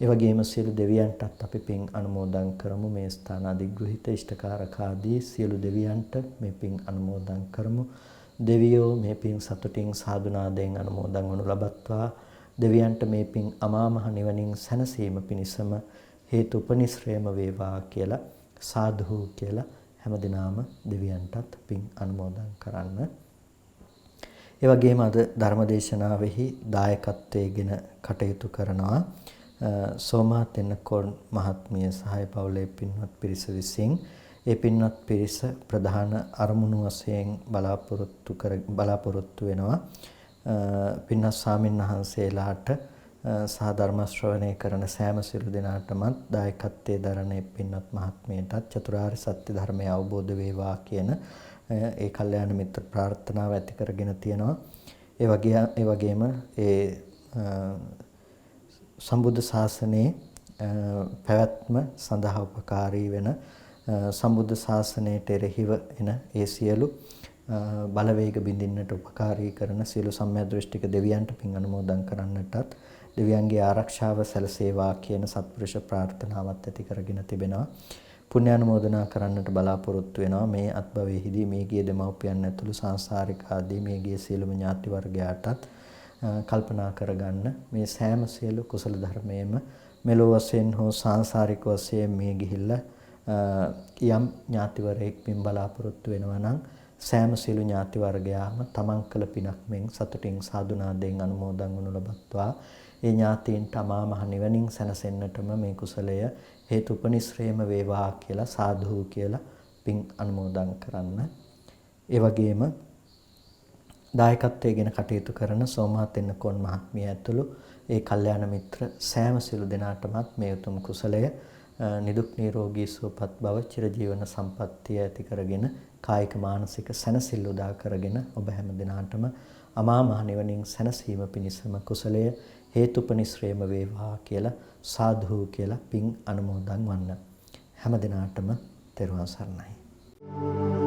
ඒ වගේම සියලු දෙවියන්ටත් අපි පින් අනුමෝදන් කරමු. මේ ස්ථාන අධිග්‍රහිත ඉෂ්ඨකාරක ආදී සියලු දෙවියන්ට මේ පින් අනුමෝදන් කරමු. දෙවියෝ මේ පින් සතුටින් සාදුනාදයෙන් අනුමෝදන් වනු ලබත්වා. දෙවියන්ට මේ පින් අමා මහ නිවනින් සැනසීම පිණිසම හේතුපනිශ්‍රේම වේවා කියලා සාදු කියලා හැමදිනාම දෙවියන්ටත් පින් අනුමෝදන් කරන්න. ඒ වගේම අද ධර්මදේශනාවෙහි දායකත්වයේගෙන කටයුතු කරනවා සෝමා තෙන්නකෝන් මහත්මිය සහාය පවුලේ පින්වත් පිරිස විසින්. ඒ පින්වත් පිරිස ප්‍රධාන අරමුණු වශයෙන් බලාපොරොත්තු වෙනවා පින්වත් ස්වාමීන් වහන්සේලාට සහ ධර්ම ශ්‍රවණය කරන සෑම සියලු දෙනාටමත් දායකත්වයේ දරන පින්වත් මහත්මියටත් චතුරාර්ය සත්‍ය ධර්මය අවබෝධ වේවා කියන ඒ කල්යාණ මිත්‍ර ප්‍රාර්ථනාව ඇති කරගෙන තියෙනවා. ඒ වගේම ඒ සම්බුද්ධ ශාසනයේ පැවැත්ම සඳහා උපකාරී වෙන සම්බුද්ධ ශාසනයට එරෙහිව එන ඒ සියලු බලවේග බිඳින්නට උපකාරී කරන සියලු සම්‍යක් දෘෂ්ටික දෙවියන්ට පින් අනුමෝදන් කරන්නටත් දෙවියන්ගේ ආරක්ෂාව සැලසේවා කියන සත්පුරුෂ ප්‍රාර්ථනාවත් ඇති කරගෙන තිබෙනවා. පුණ්‍යානුමෝදනා කරන්නට බලාපොරොත්තු වෙනවා. මේ අත්භවයේදී මේ ගිය දෙමව්පියන් ඇතුළු සංසාරික ආදී මේ ගිය සියලුම ඥාති වර්ගයාටත් කල්පනා කරගන්න මේ සෑම සියලු කුසල ධර්මයේම මෙලොව වශයෙන් හෝ සංසාරික වශයෙන් මේ ගිහිල්ලා යම් ඥාතිවරයෙක් පින් බලාපොරොත්තු වෙනවා නම් සෑම සියලු ඥාති වර්ගයාම තමන් කළ පිනක් මෙන් සතුටින් සාදුනාදයෙන් අනුමෝදන් වනු ලබත්වා. ඒ ඥාතීන්ට අමා මහ නිවනින් සැනසෙන්නටම මේ කුසලය හේතුපනිශ්‍රේම වේවා කියලා සාදු කියලා පින් අනුමෝදන් කරන්න. ඒ වගේම දායකත්වයෙන් කටයුතු කරන සෝමා තෙන්නකෝන් මහත්මිය ඇතුළු ඒ කල්යාණ මිත්‍ර සෑම සියලු දෙනාටමත් මේ උතුම් කුසලය නිදුක් නිරෝගී සුවපත් බව චිරජීවන සම්පන්නිය ඇති කරගෙන කායික මානසික සැනසෙල්ල උදා කරගෙන ඔබ හැම දිනාටම අමා මහ නිවනින් සැනසීම පිණිසම කුසලය හේතුපනිශ්‍රේම වේවා කියලා සාදු කියලා පින් අනුමෝදන් වන්න. හැම දිනාටම තෙරුවන් සරණයි.